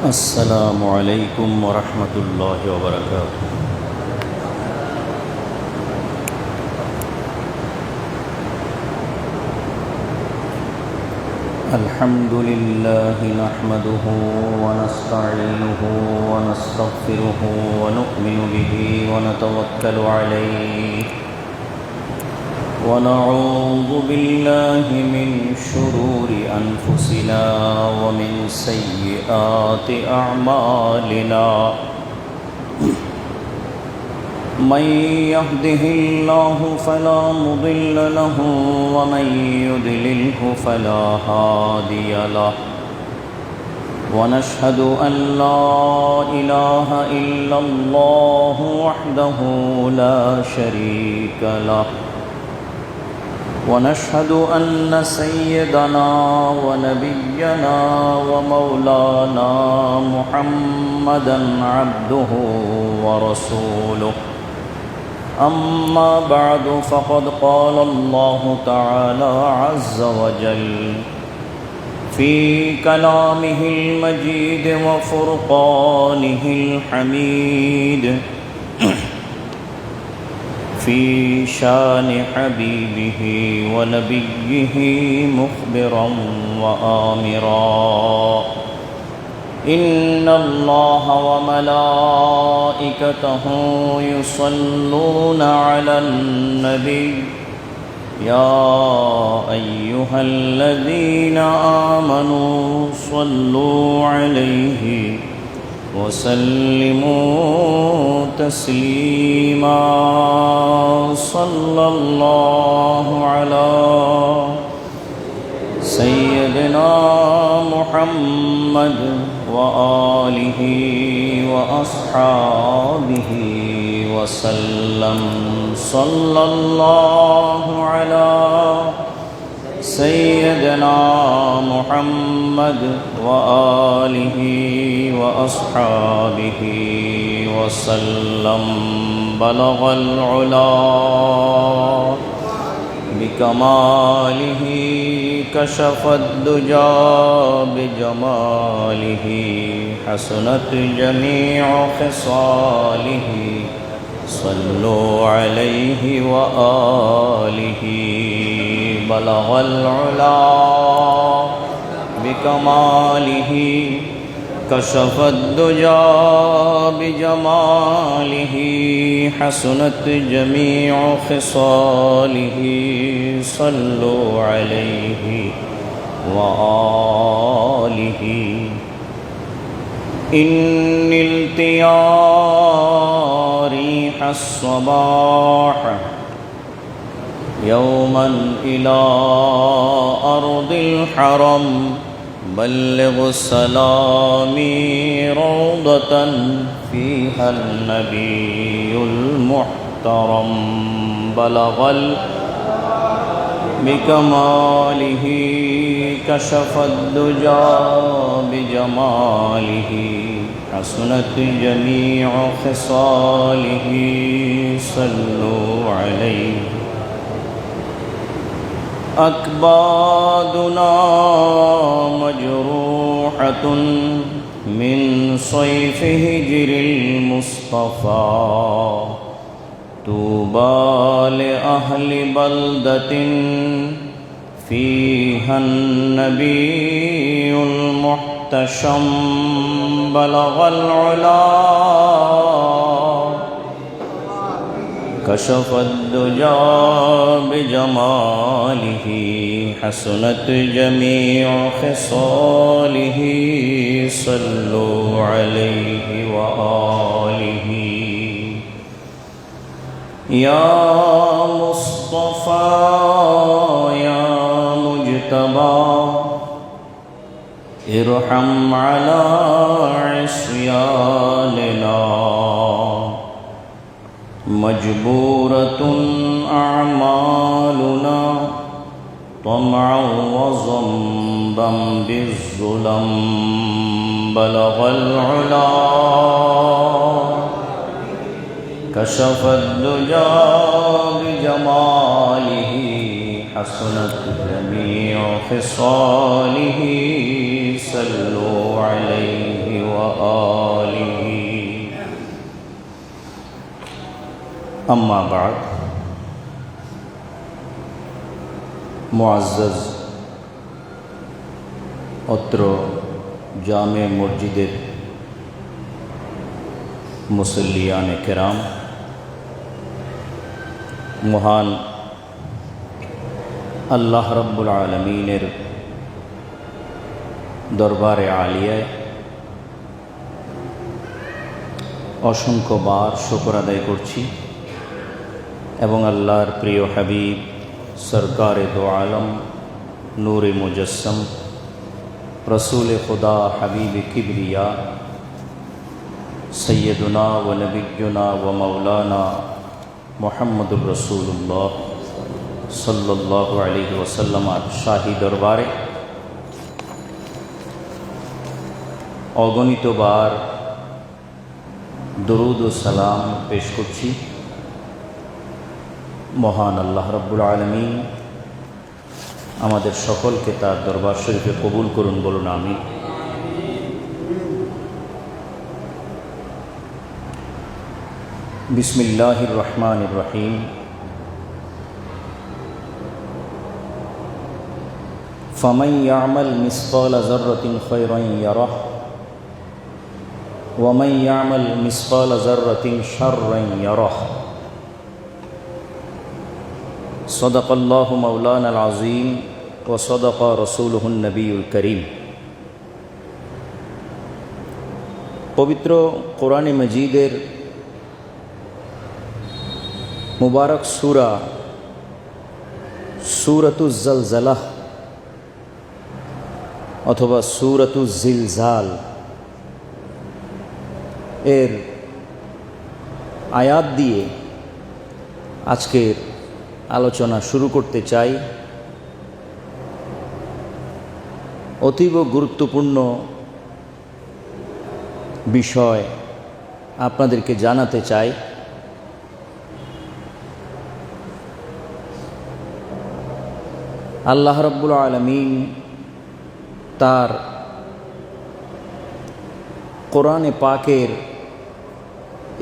السلام عليكم ورحمة الله وبركاته. الحمد لله نحمده ونستعينه ونستغفره ونؤمن به ونتوكل عليه ونعوذ بالله من شرور أنفسنا ومن سيئات أعمالنا من يهده الله فلا مضل له ومن يضلله فلا هادي له ونشهد أن لا إله إلا الله وحده لا شريك له ونشهد أن سيدنا ونبينا ومولانا محمدًا عبده ورسوله أما بعد فقد قال الله تعالى عز وجل في كلامه المجيد وفرقانه الحميد في شان حبيبه ونبيه مخبرا وآمرا إن الله وملائكته يصلون على النبي يا أيها الذين آمنوا صلوا عليه وسلموا تسليما صلى الله على سيدنا محمد وآله وأصحابه وسلم صلى الله على سيدنا محمد وآله وأصحابه وسلم بلغ العلا بكماله كشف الدجى بجماله حسنت جميع خصاله صلوا عليه وآله بلغ العلا بكماله كشف الدجى بجماله حسنت جميع خصاله صلوا عليه وآله إن التيا ريح الصباح يوما إلى أرض الحرم بلغ سلامي روضة فيها النبي المحترم بلغ بكماله كشف الدجى بجماله حسنت جميع خصاله صلوا عليه أكبادنا مجروحة من صيف هجر المصطفى طوبى لأهل بلدة فيها النبي المحتشم بلغ العلا كشف الدجى بجماله حسنت جميع خصاله صلوا عليه وآله يا مصطفى يا مجتبى ارحم على عصياننا مجبورة أعمالنا طمعا وذنبا بالظلم بلغ العلا كشف الدجى بجماله حسنت جميع خصاله صلوا عليه وآله أما بعد মুআজ্জাজ অত্র জামে মসজিদের মুসল্লিয়ানে কেরাম, মহান আল্লাহ রাব্বুল আলামিনের দরবারে আলিয়ায় অসংখ্যবার শুকর আদায় করছি এবং আল্লাহর প্রিয় হাবিব সরকারে দো আলম নূরে মুজস্সম রসুল খুদা হাবিব কিবরিয়া সৈয়দুনা ও নবিয়্যুনা ও মৌলানা মুহাম্মদুর রসুল্লাহ সাল্লাল্লাহু আলাইহি ওয়াসাল্লামের শাহী দরবারে অগণিতবার দরুদ ও সালাম পেশ করছি। মহান আল্লাহ রাব্বুল আলামিন আমাদের সকলকে তার দরবার শরীফে কবুল করুন, বলুন আমিন। বিসমিল্লাহির রহমানির রহিম। ফামান ইয়ামাল মিসকালা যাররাতিন খায়রান ইয়ারাহ ওয়া মান ইয়ামাল মিসকালা যাররাতিন শাররান ইয়ারাহ। সদাকাল্লাহু মাওলানাল আযীম ওয়া সদাকা রাসূলুহুন নবিয়ুল করিম। পবিত্র কোরআনে মজিদের মুবারক সূরা সূরাতুজ জালজালাহ অথবা সূরাতুজ জিলজাল এর আয়াত দিয়ে আজকের আলোচনা শুরু করতে চাই। অতীব গুরুত্বপূর্ণ বিষয় আপনাদেরকে জানাতে চাই। আল্লাহ রাব্বুল আলামিন তার কোরআনে পাকের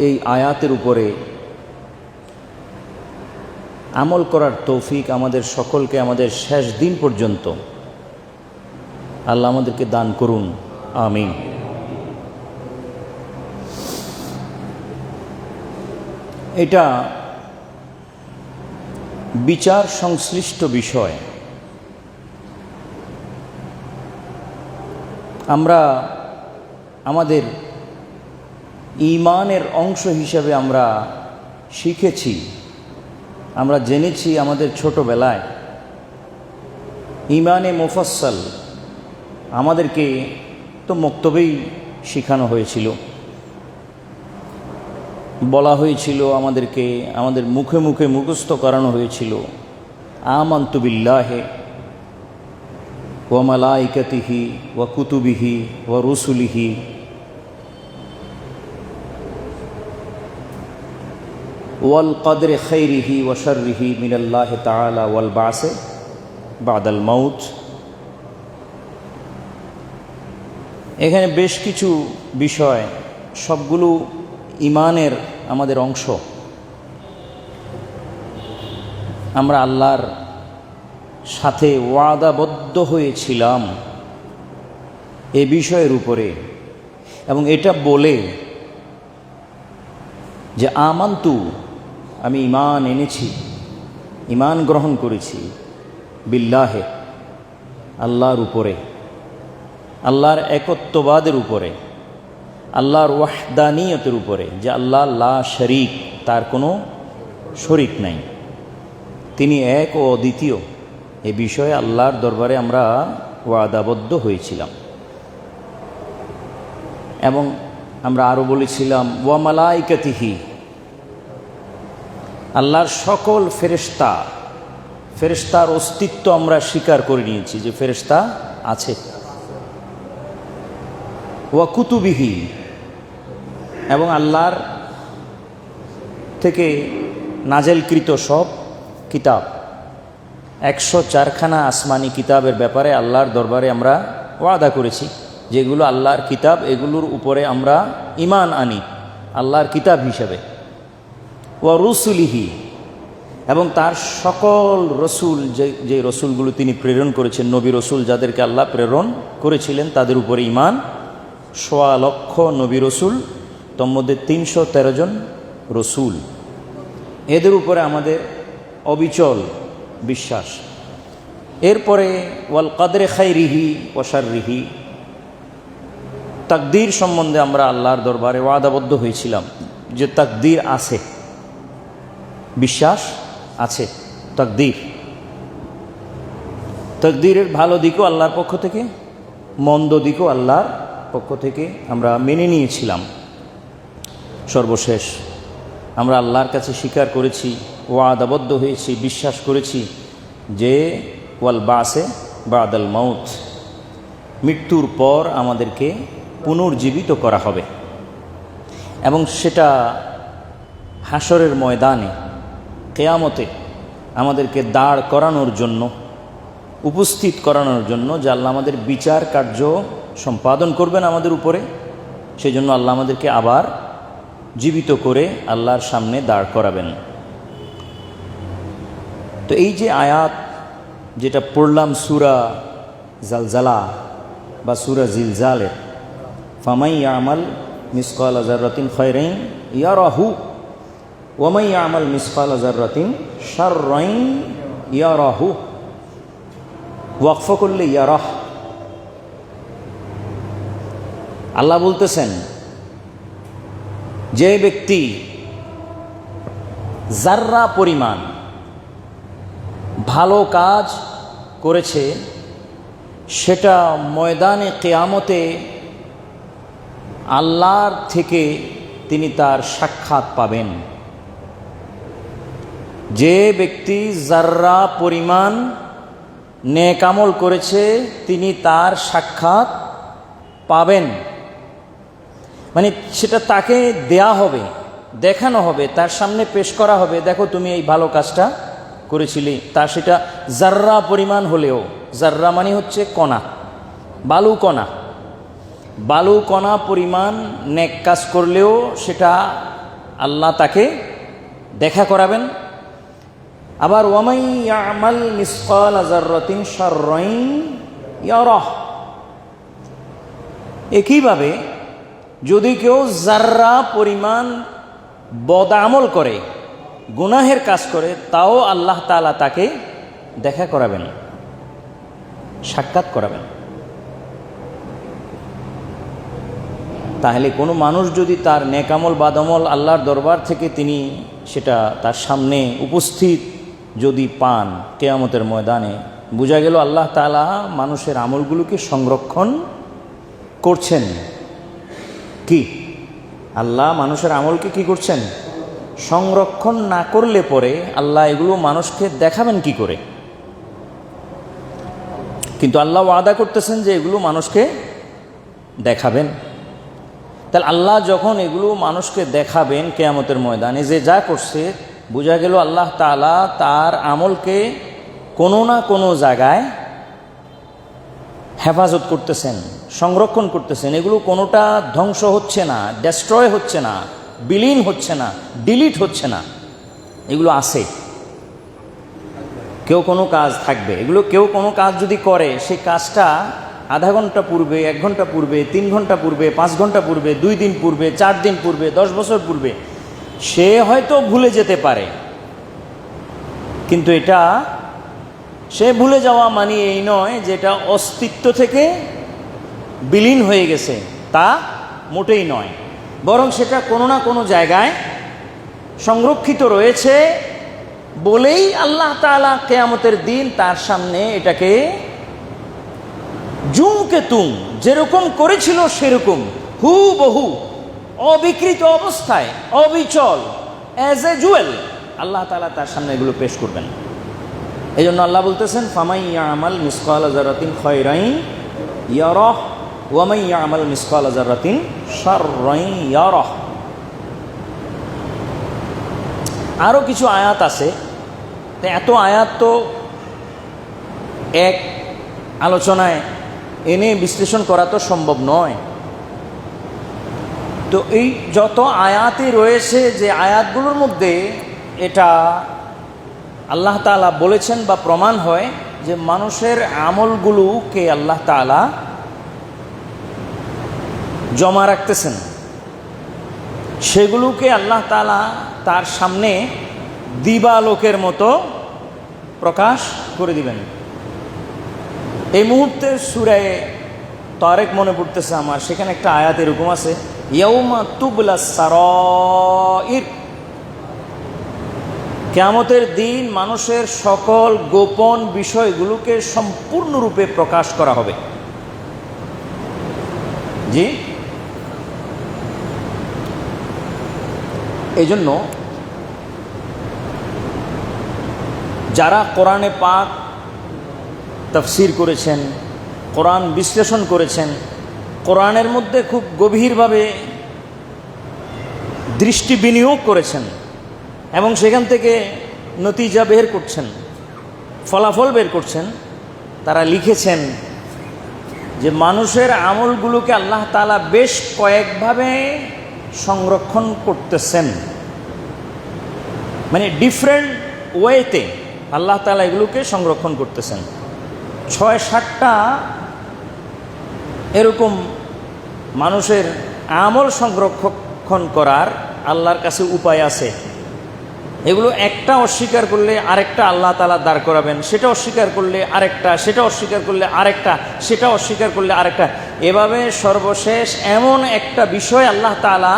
এই আয়াতের উপরে আমল করার তৌফিক আমাদের সকলকে আমাদের শেষ দিন পর্যন্ত আল্লাহ আমাদেরকে দান করুন, আমিন। এটা বিচার সংশ্লিষ্ট বিষয়। আমরা আমাদের ঈমানের অংশ হিসাবে আমরা শিখেছি, আমরা জেনেছি আমাদের ছোটবেলায় ঈমানে মুফাসসাল আমাদেরকে তো মক্তবেই শেখানো হয়েছিল, বলা হয়েছিল আমাদেরকে, আমাদের মুখে মুখে মুখস্থ করানো হয়েছিল আমানতু বিল্লাহি ওয়া মালাইকাতিহি ওয়া কুতুবিহি ওয়া রুসুলিহি ওয়াল কদরে খাইরিহি ওয়া শাররিহি মিনাল্লাহি তাআলা ওয়াল বাসে বাদাল মাউত। এখানে বেশ কিছু বিষয়, সবগুলো ঈমানের আমাদের অংশ। আমরা আল্লাহর সাথে ওয়াদাবদ্ধ হয়েছিলাম এ বিষয়ের উপরে, এবং এটা বলে যে আমান্তু, আমি ঈমান এনেছি, ঈমান গ্রহণ করেছি বিল্লাহে, আল্লাহর উপরে, আল্লাহর একত্ববাদের উপরে, আল্লাহর ওয়াহদানিয়তের উপরে, যে আল্লাহ লা শরীক, তার কোনো শরীক নাই, তিনি এক ও অদ্বিতীয়। এ বিষয়ে আল্লাহর দরবারে আমরা ওয়াদাবদ্ধ হয়েছিলাম। এবং আমরা আরও বলেছিলাম ওয়া মালাইকাতিহি, আল্লাহর সকল ফেরেশতা, ফেরেশতার অস্তিত্ব আমরা স্বীকার করে নিয়েছি যে ফেরেশতা আছে। ওয়া কুতুবিহি, এবং আল্লাহর থেকে নাজেলকৃত সব কিতাব, 104খানা আসমানি কিতাবের ব্যাপারে আল্লাহর দরবারে আমরা ওয়াদা করেছি। যেগুলো আল্লাহর কিতাব, এগুলোর উপরে আমরা ঈমান আনি আল্লাহর কিতাব হিসেবে। ওয়া রুসুলিহি, এবং তার সকল রসুল, যে রসুলগুলো তিনি প্রেরণ করেছেন, নবী রসুল যাদেরকে আল্লাহ প্রেরণ করেছিলেন তাদের উপরে ঈমান। ১.৫ লক্ষ নবী রসুল, তোর মধ্যে ৩১৩ জন রসুল, এদের উপরে আমাদের অবিচল বিশ্বাস। এরপরে ওয়াল কদরে খাইরিহি ওয়া শাররিহি, তাকদীর সম্বন্ধে আমরা আল্লাহর দরবারে ওয়াদাবদ্ধ হয়েছিলাম যে তাকদীর আছে, বিশ্বাস আছে। তাকদীরের ভালো দিকও আল্লাহর পক্ষ থেকে, মন্দ দিকও আল্লাহর পক্ষ থেকে আমরা মেনে নিয়েছিলাম। সর্বশেষ আমরা আল্লাহর কাছে স্বীকার করেছি, ওয়াদাবদ্ধ হয়েছি, বিশ্বাস করেছি যে ওয়াল বাসে বাদাল মাউত, মৃত্যুর পর আমাদেরকে পুনর্জীবিত করা হবে, এবং সেটা হাসরের ময়দানে, কিয়ামতে আমাদেরকে দাঁড় করানোর জন্য, উপস্থিত করানোর জন্য, যে আল্লাহ আমাদের বিচার কার্য সম্পাদন করবেন আমাদের উপরে। সেই জন্য আল্লাহ আমাদেরকে আবার জীবিত করে আল্লাহর সামনে দাঁড় করাবেন। তো এই যে আয়াত যেটা পড়লাম সূরা জালজালা বা সূরা জিলজালের, ফামাই ইয়ামাল মিসকালা যাররাতিন খায়রান ইয়ারাহু ওয়া মান ইয়ামাল মিসকালা যাররাতিন শাররান ইয়ারাহু, ওয়াকফ করলে ইয়ারাহ। আল্লাহ বলতেছেন যে ব্যক্তি যাররা পরিমাণ ভালো কাজ করেছে, সেটা ময়দানে কিয়ামতে আল্লাহর থেকে তিনি তার সাক্ষাৎ পাবেন। যে ব্যক্তি যাররা পরিমাণ নেক আমল করেছে তিনি তার সাক্ষাৎ পাবেন, মানে সেটা তাকে দেয়া হবে, দেখানো হবে, তার সামনে পেশ করা হবে, দেখো তুমি এই ভালো কাজটা করেছিলে। তার সেটা যাররা পরিমাণ হলেও, যাররা মানে হচ্ছে কণা, বালু কণা, বালু কণা পরিমাণ নেক কাজ করলেও সেটা আল্লাহ তাকে দেখা করাবেন। আবার ওয়ামাই ইয়ামাল মিসকালা যাররাতিন শাররান ইয়ারাহ, একইভাবে যদি কেউ যাররা পরিমাণ বদ আমল করে, গুনাহের কাজ করে, তাও আল্লাহ তাআলা তাকে দেখা করাবেন, সাক্ষাৎ করাবেন। তাহলে কোনো মানুষ যদি তার নেক আমল বাদ আমল আল্লাহর দরবার থেকে তিনি সেটা তার সামনে উপস্থিত যদি পান কিয়ামতের ময়দানে, বোঝা গেল আল্লাহ তাআলা মানুষের আমলগুলোকে সংরক্ষণ করছেন। কি আল্লাহ মানুষের আমলকে কি করছেন? সংরক্ষণ না করলে পরে আল্লাহ এগুলো মানুষকে দেখাবেন কি করে? কিন্তু আল্লাহ ওয়াদা করতেছেন যে এগুলো মানুষকে দেখাবেন। তাহলে আল্লাহ যখন এগুলো মানুষকে দেখাবেন কিয়ামতের ময়দানে, যে যা করছে, বোঝা গেল আল্লাহ তাআলা তার আমলকে কোনো না কোনো জায়গায় হেফাজত করতেছেন, সংরক্ষণ করতেছেন। এগুলো কোনোটা ধ্বংস হচ্ছে না, ডেস্ট্রয় হচ্ছে না, বিলীন হচ্ছে না, ডিলিট হচ্ছে না, এগুলো আছে। কেউ কোনো কাজ থাকবে, এগুলো কেউ কোনো কাজ যদি করে, সেই কাজটা আধা ঘন্টা পূর্বে, 1 ঘন্টা পূর্বে, 3 ঘন্টা পূর্বে, 5 ঘন্টা পূর্বে, 2 দিন পূর্বে, 4 দিন পূর্বে, 10 বছর পূর্বে, সে হয়তো ভুলে যেতে পারে। কিন্তু এটা সে ভুলে যাওয়া মানে এই নয় যে এটা অস্তিত্ব থেকে বিলীন হয়ে গেছে, তা মোটেই নয়। বরং সেটা কোনো না কোনো জায়গায় সংরক্ষিত রয়েছে বলেই আল্লাহ তাআলা কিয়ামতের দিন তার সামনে এটাকে জুমকে তুম, যেরকম করেছিল সেরকম হুবহু অবিকৃত অবস্থায়, অবিচল, অ্যাজ এ জুয়েল আল্লাহ তাআলা তার সামনে এগুলো পেশ করবেন। এই জন্য আল্লাহ বলতেছেন, ফামাই ইয়ামাল মিসকালা যাররাতিন খায়রান ইয়ারাহ ওয়া মান ইয়ামাল মিসকালা যাররাতিন শাররান ইয়ারাহ। আরও কিছু আয়াত আছে, এত আয়াত তো এক আলোচনায় এনে বিশ্লেষণ করা তো সম্ভব নয়। তো এই যত আয়াতই রয়েছে, যে আয়াতগুলোর মধ্যে এটা আল্লাহ তাআলা বলেছেন বা প্রমাণ হয় যে মানুষের আমলগুলোকে আল্লাহ তাআলা জমা রাখতেছেন, সেগুলোকে আল্লাহ তাআলা তার সামনে দিবালোকের মতো প্রকাশ করে দিবেন। এই মুহূর্তে সূরা তারেক মনে পড়তেছে আমার, সেখানে একটা আয়াত এরকম আছে, ইয়াউমা তুবলাস সারাইর, কিয়ামতের দিন মানুষের সকল গোপন বিষয়গুলোকে সম্পূর্ণরূপে প্রকাশ করা হবে। জি, এই জন্য যারা কোরআনে পাক তাফসীর করেছেন, কোরআন বিশ্লেষণ করেছেন, কোরআনের মধ্যে খুব গভীরভাবে দৃষ্টি বিনিয়োগ করেছেন এবং সেখান থেকে নতিজা বের করছেন, ফলাফল বের করছেন, তারা লিখেছেন যে মানুষের আমলগুলোকে আল্লাহ তাআলা বেশ কয়েকভাবে সংরক্ষণ করতেছেন, মানে ডিফারেন্ট ওয়েতে আল্লাহ তাআলা এগুলোকে সংরক্ষণ করতেছেন। ৬-৭টা এরকম মানুষের আমল সংরক্ষণ করার আল্লাহর কাছে উপায় আছে। এগুলো একটা অস্বীকার করলে আরেকটা আল্লাহ তাআলা দাঁড় করাবেন, সেটা অস্বীকার করলে আরেকটা, সেটা অস্বীকার করলে আরেকটা, সেটা অস্বীকার করলে আরেকটা, এভাবে সর্বশেষ এমন একটা বিষয় আল্লাহ তাআলা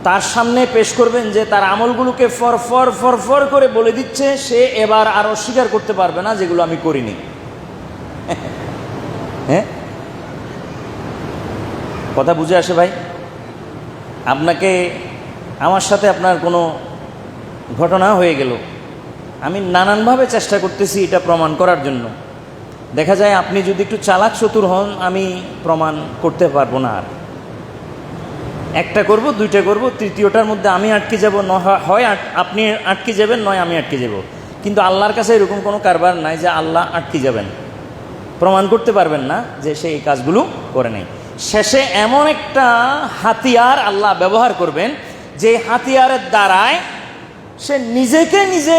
তার সামনে পেশ করবেন যে তার আমলগুলোকে ফরফর ফরফর করে বলে দিচ্ছে, সে এবার আর অস্বীকার করতে পারবে না যেগুলো আমি করিনি। হ্যাঁ, কথা বুঝে আসে ভাই? আপনাকে, আমার সাথে আপনার কোনো ঘটনা হয়ে গেল, আমি নানানভাবে চেষ্টা করতেছি এটা প্রমাণ করার জন্য। দেখা যায় আপনি যদি একটু চালাক চতুর হন, আমি প্রমাণ করতে পারবো না। আর একটা করব, দুইটা করব, তৃতীয়টার মধ্যে আমি আটকে যাব, হয় আপনি আটকে যাবেন, নয় আমি আটকে যাব। কিন্তু আল্লাহর কাছে এরকম কোনো কারবার নাই যে আল্লাহ আটকে যাবেন, প্রমাণ করতে পারবেন না যে সে এই কাজগুলো করে নেই। শেষে এমন একটা হাতিয়ার আল্লাহ ব্যবহার করবেন, যে হাতিয়ারের দ্বারায় সে নিজেকে নিজে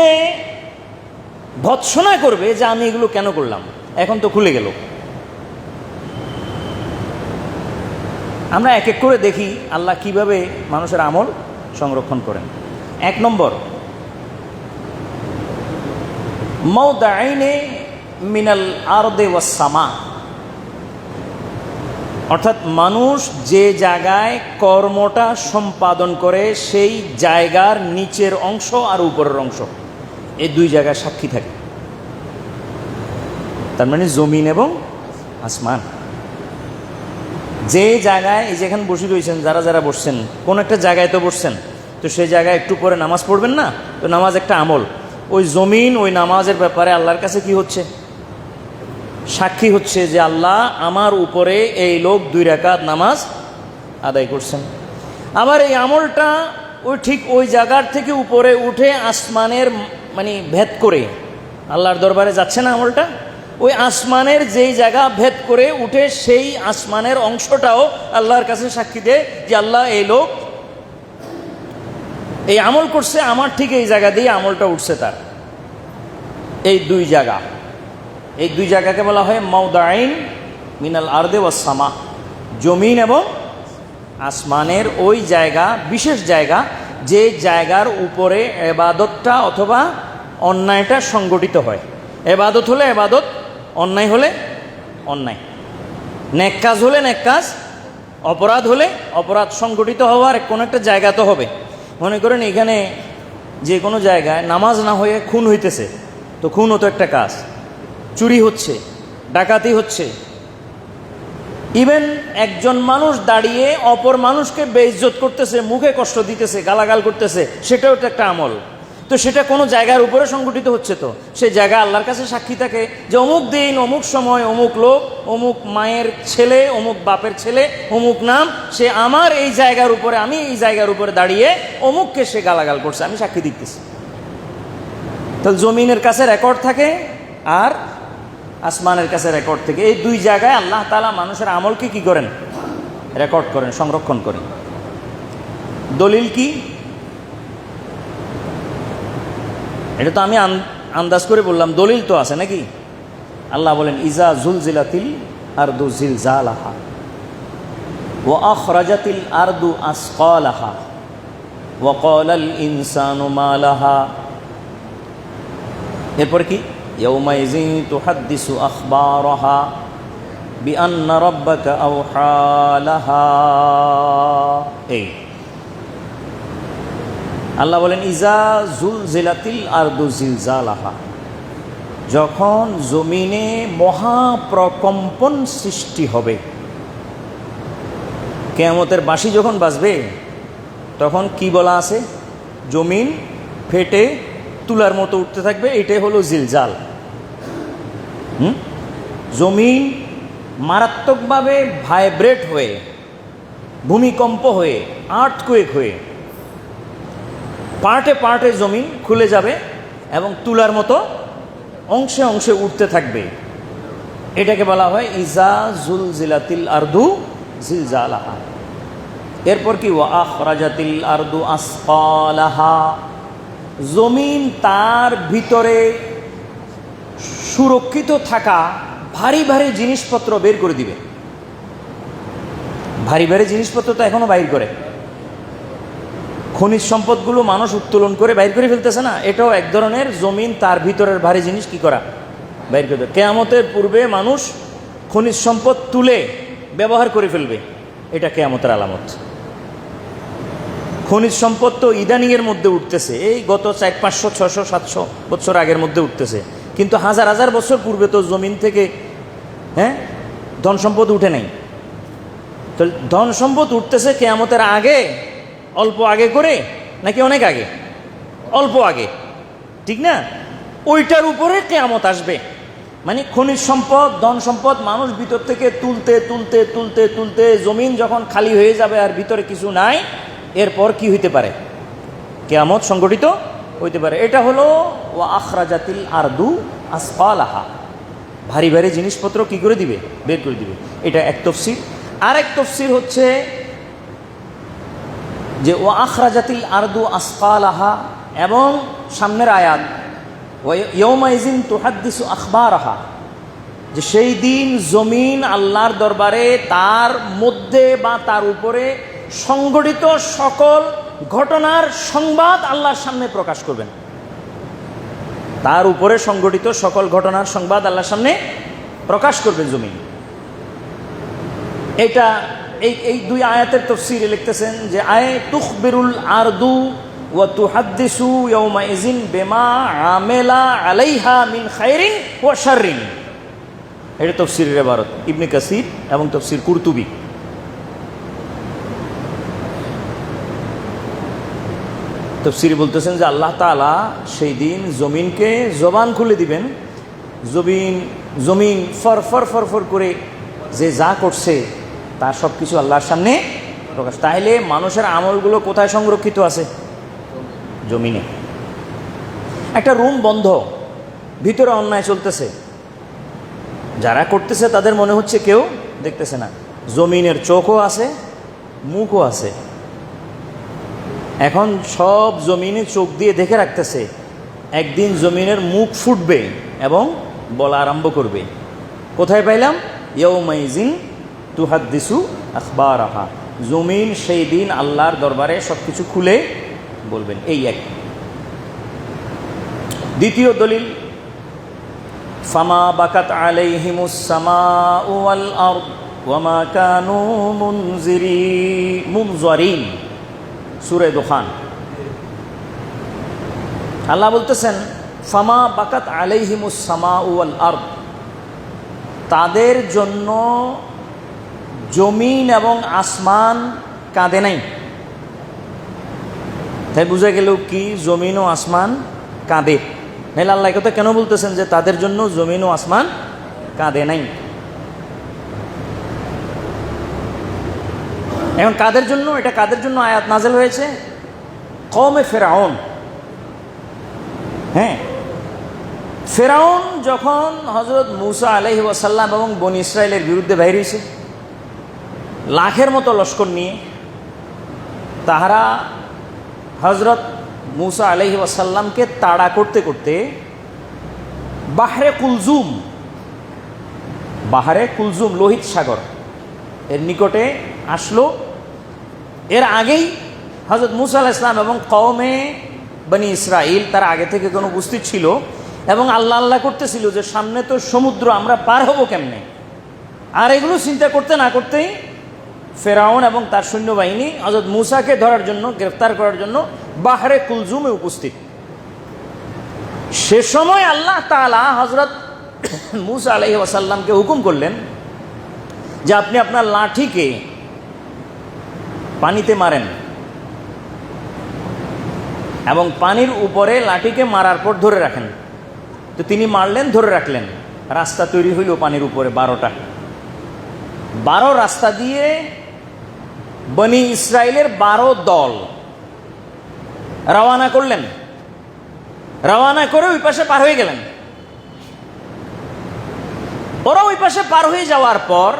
ভৎসনা করবে যে আমি এগুলো কেন করলাম, এখন তো খুলে গেল। আমরা এক এক করে দেখি আল্লাহ কিভাবে মানুষের আমল সংরক্ষণ করেন। ১ নম্বর, মাওদাইনে মিনাল আরদে ওয়াস সামা, অর্থাৎ মানুষ যে জায়গায় কর্মটা সম্পাদন করে সেই জায়গার নিচের অংশ আর উপরের অংশ, এই দুই জায়গায় সাক্ষী থাকে। তার মানে জমিন এবং আসমান। যে জায়গায়, এই যেখানে বসে রয়েছেন, যারা যারা বসছেন, কোন একটা জায়গায় তো বসছেন, তো সেই জায়গায় একটু পরে নামাজ পড়বেন না, তো নামাজ একটা আমল। ওই জমিন ওই নামাজের ব্যাপারে আল্লাহর কাছে কি হচ্ছে? সাক্ষী হচ্ছে যে আল্লাহ আমার উপরে এই লোক 2 রাকাত নামাজ আদায় করছেন। আবার এই আমলটা ঠিক ওই জায়গার থেকে উপরে উঠে আসমানের মানে ভেদ করে আল্লাহর দরবারে যাচ্ছে না আমলটা, ওই আসমানের যেই জায়গা ভেদ করে উঠে সেই আসমানের অংশটাও আল্লাহর কাছে সাক্ষী দেয় যে আল্লাহ এই লোক এই আমল করছে, আমার ঠিক এই জায়গা দিয়ে আমলটা উঠছে তার। এই দুই জায়গা, এই দুই জায়গাকে বলা হয় মাওদাইন মিনাল আরদে ওয়াস সামা, জমিন এবং আসমানের ওই জায়গা, বিশেষ জায়গা, যে জায়গার উপরে ইবাদতটা অথবা অন্যায়টা সংগঠিত হয়। ইবাদত হলে ইবাদত, অন্যায় হলে অন্যায়, নেক কাজ হলে নেক কাজ, অপরাধ হলে অপরাধ সংগঠিত হওয়ার কোনো একটা জায়গা তো হবে। মনে করেন এখানে যে কোনো জায়গায় নামাজ না হয়ে খুন হইতেছে, তো খুনও তো একটা কাজ, চুরি হচ্ছে, ডাকাতি হচ্ছে, ইভেন একজন মানুষ দাঁড়িয়ে অপর মানুষকে বেইজ্জত করতেছে, মুখে কষ্ট দিতেছে, গালাগাল করতেছে, সেটাও তো একটা আমল। তো সেটা কোনো জায়গার উপরে সংগঠিত হচ্ছে, তো সেই জায়গা আল্লাহর কাছে সাক্ষী থাকে যে অমুক দিন অমুক সময় অমুক লোক, অমুক মায়ের ছেলে, অমুক বাপের ছেলে, অমুক নাম, সে আমার এই জায়গার উপরে, আমি এই জায়গার উপরে দাঁড়িয়ে অমুককে সে গালাগাল করছে, আমি সাক্ষী দিতেছি। তো জমিনের কাছে রেকর্ড থাকে আর আসমানের কাছে রেকর্ড থেকে। এই দুই জায়গায় আল্লাহ তাআলা মানুষের আমলকে কি করেন? রেকর্ড করেন, সংরক্ষণ করেন। দলিল কি? এটা তো আমি আন্দাজ করে বললাম, দলিল তো আছে নাকি? আল্লাহ বলেন ইজা জুলজিলাতিল আরদু জিলজালাহা ওয়া আখরাজাতিল আরদু আসকালাহা ওয়া ক্বালাল ইনসানু মা লাহা। এরপর কি? ইয়াউমাইযিন তুহাদ্দিসু আখবারাহা বিআন্না রাব্বাকা আওহা লাহা। এই আল্লাহ বলেন ইজা জুলজিলাতিল আরদু জিলজালাহা, যখন জমিনে মহাপ্রকম্পন সৃষ্টি হবে। কিয়ামতের বাঁশি যখন বাজবে তখন কি বলা আছে? জমিন ফেটে তুলার মতো উঠতে থাকবে, এটাই হলো জিলজাল। জমিন মারাত্মকভাবে ভাইব্রেট হয়ে, ভূমিকম্প হয়ে, আর্থকুয়েক হয়ে পার্টে পার্টে জমিন খুলে যাবে এবং তুলার মতো অংশে অংশে উঠতে থাকবে। এটাকে বলা হয় ইজা জুলজিলাতিল আরদু জিলজালাহা। এরপর কি? ওয়া আখরাজাতিল আরদু আসকালাহা, জমিন তার ভিতরে সুরক্ষিত থাকা ভারী ভারী জিনিসপত্র বের করে দিবে। ভারী ভারী জিনিসপত্র তো এখনো বাইর করে, খনিজ সম্পদগুলো মানুষ উত্তোলন করে বাইর করে ফেলতেছে না, এটাও এক ধরনের জমিন তার ভিতরের ভারী জিনিস কি করা, বাইর করে দেবে। কিয়ামতের পূর্বে মানুষ খনিজ সম্পদ তুলে ব্যবহার করে ফেলবে, এটা কিয়ামতের আলামত। খনিজ সম্পদ তো ইদানিংয়ের মধ্যে উঠতেছে, এই গত 400, 500, 600, 700 বছর আগের মধ্যে উঠতেছে, কিন্তু হাজার হাজার বছর পূর্বে তো জমিন থেকে ধন সম্পদ উঠে নাই। তো ধন সম্পদ উঠতেছে কিয়ামতের আগে, অল্প আগে করে নাকি অনেক আগে? অল্প আগে, ঠিক না? ওইটার উপরে কিয়ামত আসবে। মানে খনিজ সম্পদ, ধন সম্পদ মানুষ ভিতর থেকে তুলতে তুলতে তুলতে তুলতে জমিন যখন খালি হয়ে যাবে আর ভিতরে কিছু নাই, এরপর কি হইতে পারে? কিয়ামত সংগঠিত হইতে পারে। এটা হলো ওয়া আখরাজাতিল আরদু আসকালাহা, ভারী ভারী জিনিসপত্র কি করে দিবে? বের করে দিবে। এটা এক তফসির। আরেক তফসির হচ্ছে যে ওয়া আখরাজাতিল আরদু আসকালাহা এবং সামনের আয়াত ওয়া ইয়াউমাইযিন তুহাদ্দিসু আখবারাহা, যে সেই দিন জমিন আল্লাহর দরবারে তার মধ্যে বা তার উপরে সংগঠিত সকল ঘটনার সংবাদ আল্লাহর সামনে প্রকাশ করবেন। তার উপরে সংগঠিত সকল ঘটনার সংবাদ আল্লাহর সামনে প্রকাশ করবে জমিন। এটা এই দুই আয়াতের তাফসীরে লিখতেছেন যে আয়ে তুখবিরুল আরদু ওয়া তুহাদ্দিসু ইয়াউমাইযিন বিমা আমেলা আলাইহা মিন খায়রিন ওয়া শাররিন। এটা তাফসীরের ইবারত ইবনে কাসির এবং তাফসীর কুরতুবী। তাফসীরে বলতেছেন যে আল্লাহ তাআলা সেই দিন জমিনকে জবান খুলে দিবেন, জমিন ফর ফর ফর ফর করে যে যা করছে তার সব কিছু আল্লাহর সামনে প্রকাশ। তাহলে মানুষের আমলগুলো কোথায় সংরক্ষিত আছে? জমিনে। একটা রুম বন্ধ, ভিতরে অন্যায় চলতেছে, যারা করতেছে তাদের মনে হচ্ছে কেউ দেখতেছে না। জমিনের চোখও আছে, মুখও আছে। এখন সব জমিনে চোখ দিয়ে দেখে রাখতেছে, একদিন জমিনের মুখ ফুটবে এবং বলা আরম্ভ করবে। কোথায় পাইলাম? ইয়াউমাইযিন তুহাদ্দিসু আখবারাহা, জমিন সেই দিন আল্লাহর দরবারে সব কিছু খুলে বলবেন। এই এক। দ্বিতীয় দলিল ফামা বাকাত আলাইহিমুস সামাউ ওয়াল আরদ ওয়া মা কানু মুনজিরিন, সূরা দুখান। আল্লাহ বলতেছেন ফামা বাকাত আলাইহিমুস সামাউ ওয়াল আরদ, তাদের জন্য জমিন এবং আসমান কাঁদে নাই। তাই বুঝা গেল কি জমিন ও আসমান কাঁদে। নাহলে আল্লাহ কথা কেন বলতেছেন যে তাদের জন্য জমিন ও আসমান কাঁদে নাই? এখন কাদের জন্য? এটা কাদের জন্য আয়াত নাযিল হয়েছে? কওমে ফিরআউন। ফেরাউন যখন হযরত মূসা আলাইহি ওয়াসাল্লাম এবং বনী ইসরায়েলের বিরুদ্ধে বাইর হয়েছে লাখের মতো লস্কর নিয়ে, তাহারা হযরত মূসা আলাইহি ওয়াসাল্লামকে তাড়া করতে করতে বাহরে কুলজুম লোহিত সাগর এর নিকটে আসলো। এর আগেই হযরত মূসা আলাইহিস সালাম এবং কওমে বনী ইসরাইল তারা আগে থেকে কোনো উপস্থিত ছিল এবং আল্লাহ আল্লাহ করতেছিল যে সামনে তো সমুদ্র, আমরা পার হব কেমনে। আর এগুলো চিন্তা করতে না করতেই ফেরাউন এবং তার সৈন্যবাহিনী হযরত মূসাকে ধরার জন্য, গ্রেফতার করার জন্য বাহরে কুলজুমে উপস্থিত। সে সময় আল্লাহ তাআলা হযরত মূসা আলাইহিস সালামকে হুকুম করলেন যে আপনি আপনার লাঠিকে পানিতে মারেন এবং পানির উপরে লাঠিকে মারার পর ধরে রাখেন। তো তিনি মারলেন, ধরে রাখলেন, রাস্তা তৈরি হইল পানির উপরে 12 রাস্তা দিয়ে বনী ইসরায়েলের 12 দল রওনা করলেন। রওনা করে ওই পাশে পার হয়ে গেলেন। ওরা ওই পাশে পার হয়ে যাওয়ার পর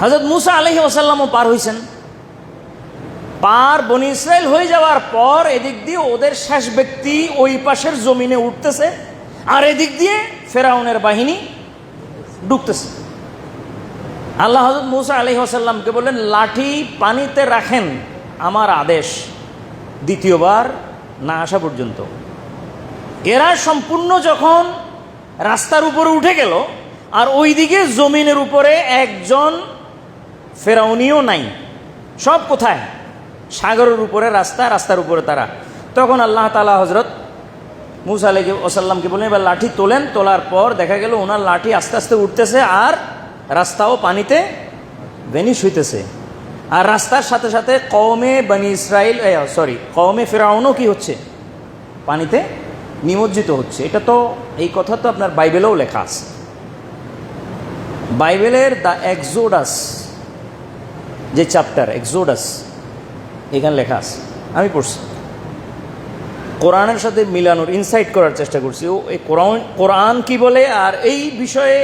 হযরত মূসা আলাইহিস সালামও পার হয়েছেন। পার বনী ইসরায়েল হয়ে যাওয়ার পর এদিক দিয়ে ওদের শেষ ব্যক্তি ওই পাশের জমিনে উঠতেছে, আর এদিক দিয়ে ফেরাউনের বাহিনী ঢুকতেছে। আল্লাহ হযরত মূসা আলাইহিস সালামকে বললেন, লাঠি পানিতে রাখেন আমার আদেশ দ্বিতীয়বার না আসা পর্যন্ত। এরা সম্পূর্ণ যখন রাস্তার উপরে উঠে গেল আর ওইদিকে জমিনের উপরে একজন ফেরাউনিও নাই, সব কোথায়? সাগরের উপরে রাস্তা, রাস্তার উপরে তারা। তখন আল্লাহ তাআলা হযরত মূসা আলাইহিস সালামকে বললেন, এবার লাঠি তোলেন। তোলার পর দেখা গেল ওনার লাঠি আস্তে আস্তে উঠতেছে আর রাস্তাও পানিতে ভেনিশ হইতেছে। আর রাস্তার সাথে সাথে কওমে বনী ইসরাইল কওমে ফেরাউনও কি হচ্ছে? পানিতে নিমজ্জিত হচ্ছে। এটা তো, এই কথা তো আপনার বাইবেলেও লেখা আছে। বাইবেলের দ্য এক্সোডাস যে চ্যাপ্টার, এক্সোডাস, এখানে লেখা আছে, আমি পড়ছি। কোরআনের সাথে মিলানোর, ইনসাইট করার চেষ্টা করছি। ও এই কোরআন কি বলে আর এই বিষয়ে,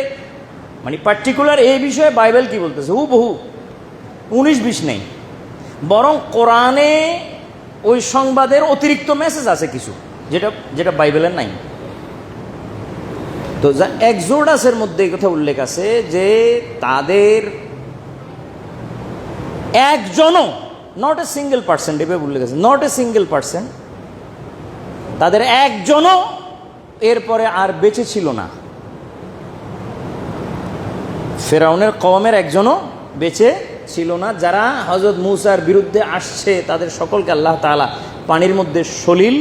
মানে পার্টিকুলার এই বিষয়ে বাইবেল কি বলতেছে, বহু 19-20 নেই, বরং কোরআনে ওই সংবাদের অতিরিক্ত মেসেজ আছে কিছু, যেটা বাইবেলের নাই। তো যা এক্সোডাসের মধ্যে এই কথা উল্লেখ আছে যে তাদের একজনও, নট এ সিঙ্গেল পার্সেন্ট, এভাবে উল্লেখ আছে, নট এ সিঙ্গেল পার্সেন্ট, তাদের একজনও এরপরে আর বেঁচে ছিল না। ফেরাউনের কওমের একজনও বেঁচে ছিল না। যারা হযরত মূসার বিরুদ্ধে আসছে তাদের সকলকে আল্লাহ তাআলা পানির মধ্যে সলিল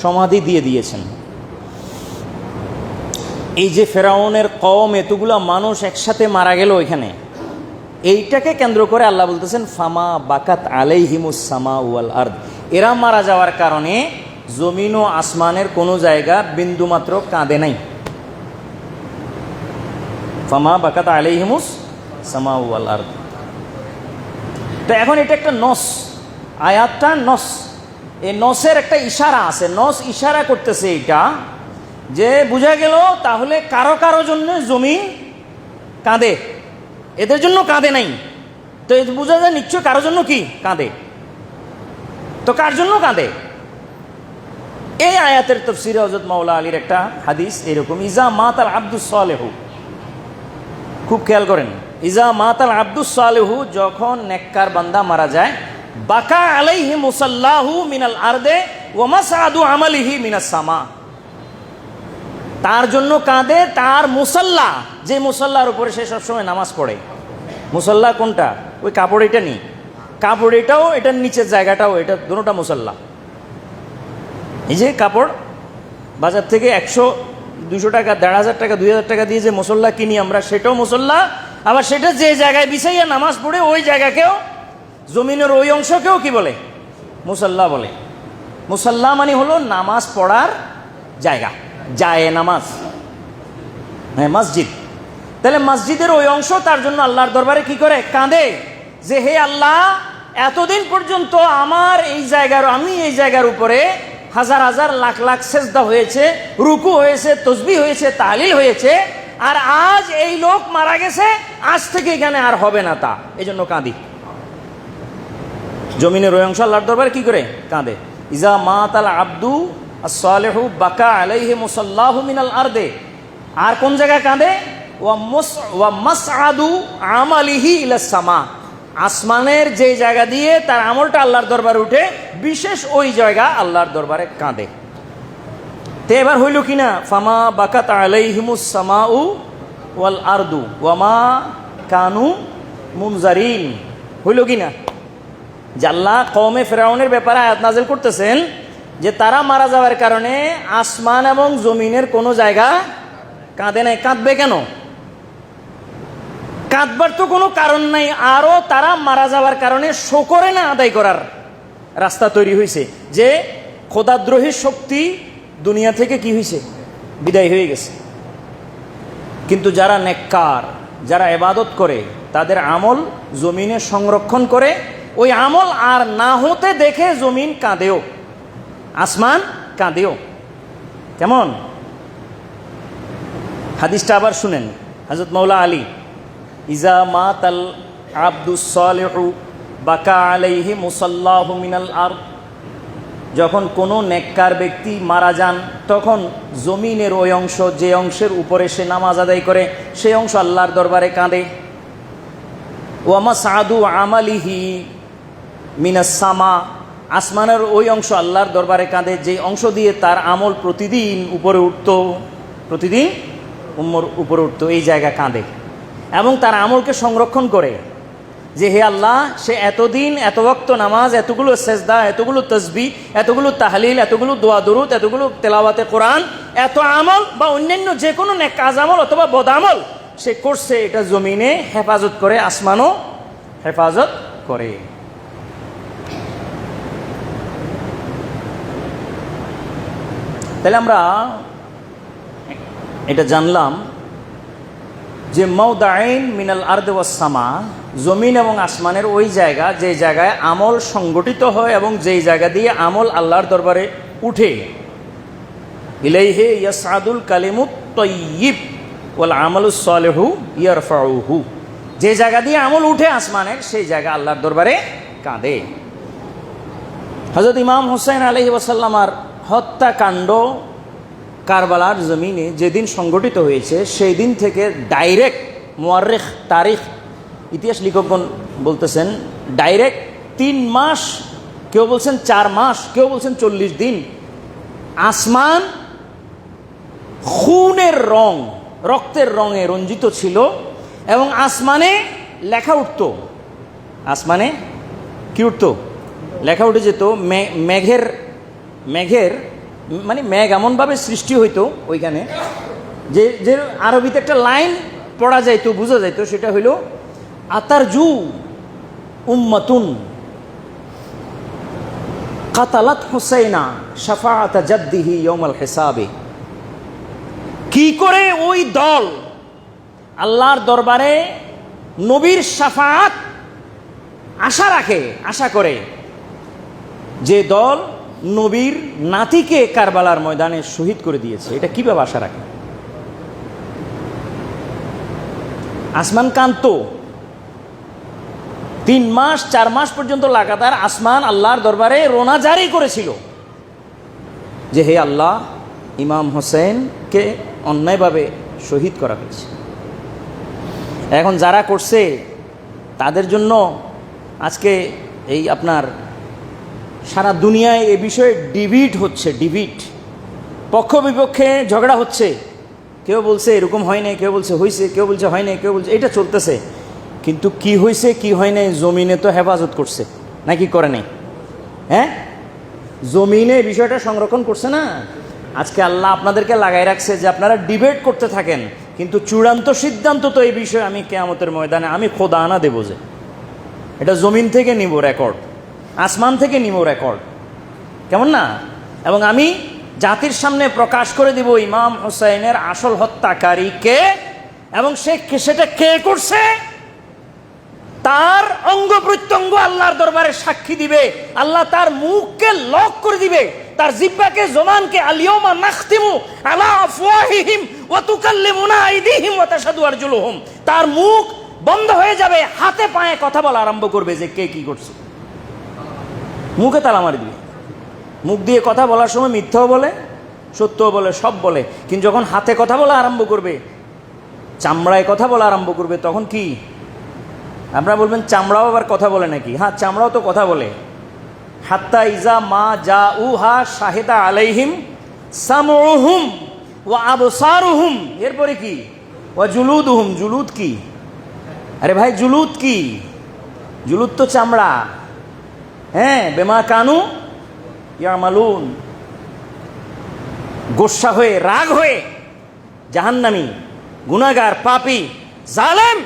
সমাধি দিয়ে দিয়েছেন। এই যে ফেরাউনের কওম, এতগুলা মানুষ একসাথে মারা গেল এখানে, এইটাকে কেন্দ্র করে আল্লাহ বলতেছেন, ফামা বাকাত আলাইহিমুস সামা ওয়াল আরদ, এরা মারা যাওয়ার কারণে জমিন ও আসমানের কোনো জায়গা বিন্দুমাত্র কাঁদে নাই। ফামা বাকাত আলাইহিমুস সামা ওয়াল আরদ। তো এখন এটা একটা নস, আয়াতটা নস, এই নসের একটা ইশারা আছে। নস ইশারা করতেছে এটা যে বোঝা গেল তাহলে কারো কারো জন্য জমিন কাঁদে, এদের জন্য কাঁদে নাই। তো বোঝা যায় নিশ্চয় কারোর জন্য কি কাঁদে। তো কার জন্য কাঁদে? এই আয়াতের তাফসীরে হযরত মাওলা আলীর একটা হাদিস এরকম, ইজা মাতাল আব্দুস সালেহু, খুব খেয়াল করেন, ইজা মাতাল আব্দুস সালেহু, যখন নেককার বান্দা মারা যায়, বাকা আলাইহি মুসাল্লাহু মিনাল আরদে ওয়া মাসআদু আমালিহি মিনাস সামা, তার জন্য কাঁদে তার মুসাল্লা, যে মুসাল্লার উপরে সে সবসময় নামাজ পড়ে। মুসাল্লা কোনটা? ওই কাপড় এটা নেই, কাপড় এটাও, এটার নিচের জায়গাটাও, এটা দুটোটা মুসাল্লা। এই যে কাপড় বাজার থেকে 100-200 টাকা, 1500 টাকা, 2000 টাকা দিয়ে যে মুসল্লা কিনি আমরা, সেটাও মুসল্লা। আবার সেটা যে জায়গায় বিছাইয়া নামাজ পড়ে ওই জায়গাকেও, জমিনের ওই অংশকেও কি বলে? মুসল্লা বলে। মুসল্লা মানে হলো নামাজ পড়ার জায়গা, যায় নামাজ, হ্যাঁ মসজিদ। তাহলে মসজিদের ওই অংশ তার জন্য আল্লাহর দরবারে কি করে? কাঁদে যে হে আল্লাহ, এতদিন পর্যন্ত আমার এই জায়গার, আমি এই জায়গার উপরে হাজার হাজার লাখ লাখ সেজদা হয়েছে, রুকু হয়েছে, তসবিহ হয়েছে, তাহলিল হয়েছে, আর আজ এই লোক মারা গেছে, আজ থেকে এখানে আর হবে না, তা এই জন্য কাঁদি। জমিনের ওই অংশ আল্লাহর দরবারে কি করে কাঁদে? ইজা মাতাল আব্দু as-salihu বাকা আলাইহি মুসাল্লাহু মিনাল আরদে। আর কোন জায়গায় কাঁদে? ওয়া মাসআদু আমালিহি ইলাস সামা, আসমানের যে জায়গা দিয়ে তার আমলটা আল্লাহর দরবারে উঠে, বিশেষ ওই জায়গা আল্লাহর দরবারে কাঁদে। তো এবার হইল কিনা, ফামা বাকাত আলাইহিমুস সামাউ ওয়াল আরদু ওয়া মা কানু মুনজারিন। হইল কিনা যে আল্লাহ কওমে ফেরাউনের ব্যাপারে আয়াত নাযিল করতেছেন যে তারা মারা যাওয়ার কারণে আসমান এবং জমিনের কোনো জায়গা কাঁদে নাই। কাঁদবে কেন? কাঁদবার তো কোনো কারণ নাই। আরও তারা মারা যাওয়ার কারণে শকরে না আদায় করার রাস্তা তৈরি হয়েছে, যে খোদাদ্রোহী শক্তি দুনিয়া থেকে কি হয়েছে, বিদায় হয়ে গেছে। কিন্তু যারা নেককার, যারা ইবাদত করে, তাদের আমল জমিনে সংরক্ষণ করে, ওই আমল আর না হতে দেখে জমিন কাঁদেও, আসমান কাঁদেও। কেমন? হাদিসটা আবার শুনেন, হযরত মাওলা আলী, ইজা মাতাল আব্দুস সালিহু বাকা আলাইহি মুসাল্লাহু মিনাল আরদ। যখন কোনো নেককার ব্যক্তি মারা যান, তখন জমিনের ওই অংশ, যে অংশের উপরে সে নামাজ আদায় করে, সেই অংশ আল্লাহর দরবারে কাঁদে। ওয়া মাসআদু আমালিহি মিনাস সামা, আসমানের ওই অংশ আল্লাহর দরবারে কাঁদে, যে অংশ দিয়ে তার আমল প্রতিদিন উপরে উঠত, প্রতিদিন উপরে উঠত, এই জায়গা কাঁদে এবং তার আমলকে সংরক্ষণ করে। যে হে আল্লাহ, সে এতদিন এত ওয়াক্ত নামাজ, এতগুলো সেজদা, এতগুলো তসবিহ, এতগুলো তাহলিল, এতগুলো দোয়া দরুদ, এতগুলো তেলাওয়াতে কোরআন, এত আমল বা অন্যান্য যে কোনো নেক কাজ আমল অথবা বদ আমল সে করছে, এটা জমিনে হেফাজত করে, আসমানও হেফাজত করে। তাহলে আমরা এটা জানলাম যে মাওদাইন মিনাল আরদ ওয়াস সামা, জমিন এবং আসমানের ওই জায়গা, যে জায়গায় আমল সংগঠিত হয় এবং যেই জায়গা দিয়ে আমল আল্লাহর দরবারে উঠে। ইলাইহি ইয়াসআদুল কালিমুত তাইয়্যিব ওয়াল আমালুস সালিহু ইয়ারফাউহু। যে জায়গা দিয়ে আমল উঠে আসমানের, সেই জায়গা আল্লাহর দরবারে কাঁদে। হযরত ইমাম হুসাইন আলাইহি ওয়াসাল্লামার হত্যাকাণ্ড কারবালার জমিনে যেদিন সংগঠিত হয়েছে, সেই দিন থেকে ডাইরেক্ট মুয়াররিখ, তারিখ, ইতিহাস লেখকগণ বলতেছেন ডাইরেক্ট 3 মাস, কেউ বলছেন 4 মাস, কেউ বলছেন 40 দিন, আসমান খুনের রং, রক্তের রঙে রঞ্জিত ছিল এবং আসমানে লেখা উঠত। আসমানে কি উঠত? লেখা উঠে যেত। মেঘের মানে মেঘ এমনভাবে সৃষ্টি হইতো ওইখানে, যে যে আরবিতে একটা লাইন পড়া যাইতো, বোঝা যাইতো, সেটা হইল আতারজু উম্মাতুন কাতালাত হুসাইনা শাফাআত জাদ্দিহি ইয়াউমাল হিসাবে। কি করে ওই দল আল্লাহর দরবারে নবীর শাফাআত আশা রাখে, আশা করে, যে দল নবীর নাতিকে কারবালার ময়দানে শহীদ করে দিয়েছে, এটা কিভাবে আশা রাখে? আসমান কান্ত 3 মাস 4 মাস পর্যন্ত লাগাতার আসমান আল্লাহর দরবারে রোনা জারি করেছিল যে হে আল্লাহ, ইমাম হোসেনকে অন্যায়ভাবে শহীদ করা হয়েছে। এখন যারা করছে তাদের জন্য আজকে এই আপনার সারা দুনিয়ায় এ বিষয়ে ডিবেট হচ্ছে, ডিবেট, পক্ষ বিপক্ষে ঝগড়া হচ্ছে। কেউ বলছে এরকম হয় নাই, কেউ বলছে হয়েছে, কেউ বলছে হয় নাই, কেউ বলছে, এটা চলতেছে। কিন্তু কি হয়েছে কি হয় নাই, জমিনে তো হেফাজত করছে নাকি করে নাই? হ্যাঁ, জমিনে বিষয়টা সংরক্ষণ করছে না। আজকে আল্লাহ আপনাদেরকে লাগাই রাখছে যে আপনারা ডিবেট করতে থাকেন, কিন্তু চূড়ান্ত সিদ্ধান্ত তো এই বিষয়ে আমি কিয়ামতের ময়দানে আমি খোদা আনা দেবো, যে এটা জমিন থেকে নিব রেকর্ড, আসমান থেকে নিব রেকর্ড, কেমন না? এবং আমি জাতির সামনে প্রকাশ করে দিব ইমাম হুসাইনের আসল হত্যাকারীকে, এবং সেটা কে করছে তার অঙ্গ প্রত্যঙ্গ আল্লাহর দরবারে সাক্ষী দিবে। আল্লাহ তার মুখকে লক করে দিবে তার জিহ্বাকে, জবানকে, আল-ইয়াউমা নাখতিমু আলা আফওয়াহিহিম ওয়া তুকাল্লিমুনা আইদিহিম ওয়া তাশহাদু আরজুলুহুম, তার মুখ বন্ধ হয়ে যাবে, হাতে পায়ে কথা বলা আরম্ভ করবে যে কে কি করছে, মুখে তালা মারি দিবে। মুখ দিয়ে কথা বলার সময় মিথ্যাও বলে, সত্যও বলে, সব বলে, কিন্তু যখন হাতে কথা বলা আরম্ভ করবে, চামড়ায় কথা বলা আরম্ভ করবে, তখন কি আপনারা বলবেন চামড়াও আবার কথা বলে নাকি? হ্যাঁ, চামড়াও তো কথা বলে। হাত্তা ইজা মা জাউহা শাহিদা আলাইহিম সামউহুম ওয়া আবসারুহুম, এরপরে কি? ওয়া জুলুদুহুম। জুলুদ কি? আরে ভাই, জুলুদ কি? জুলুদ তো চামড়া। হ্যাঁ, বেমা কানু ইয়ামালুন। গোস্সা হয়ে, রাগ হয়ে, জাহান্নামী, গুনাহগার, পাপী, জালেম,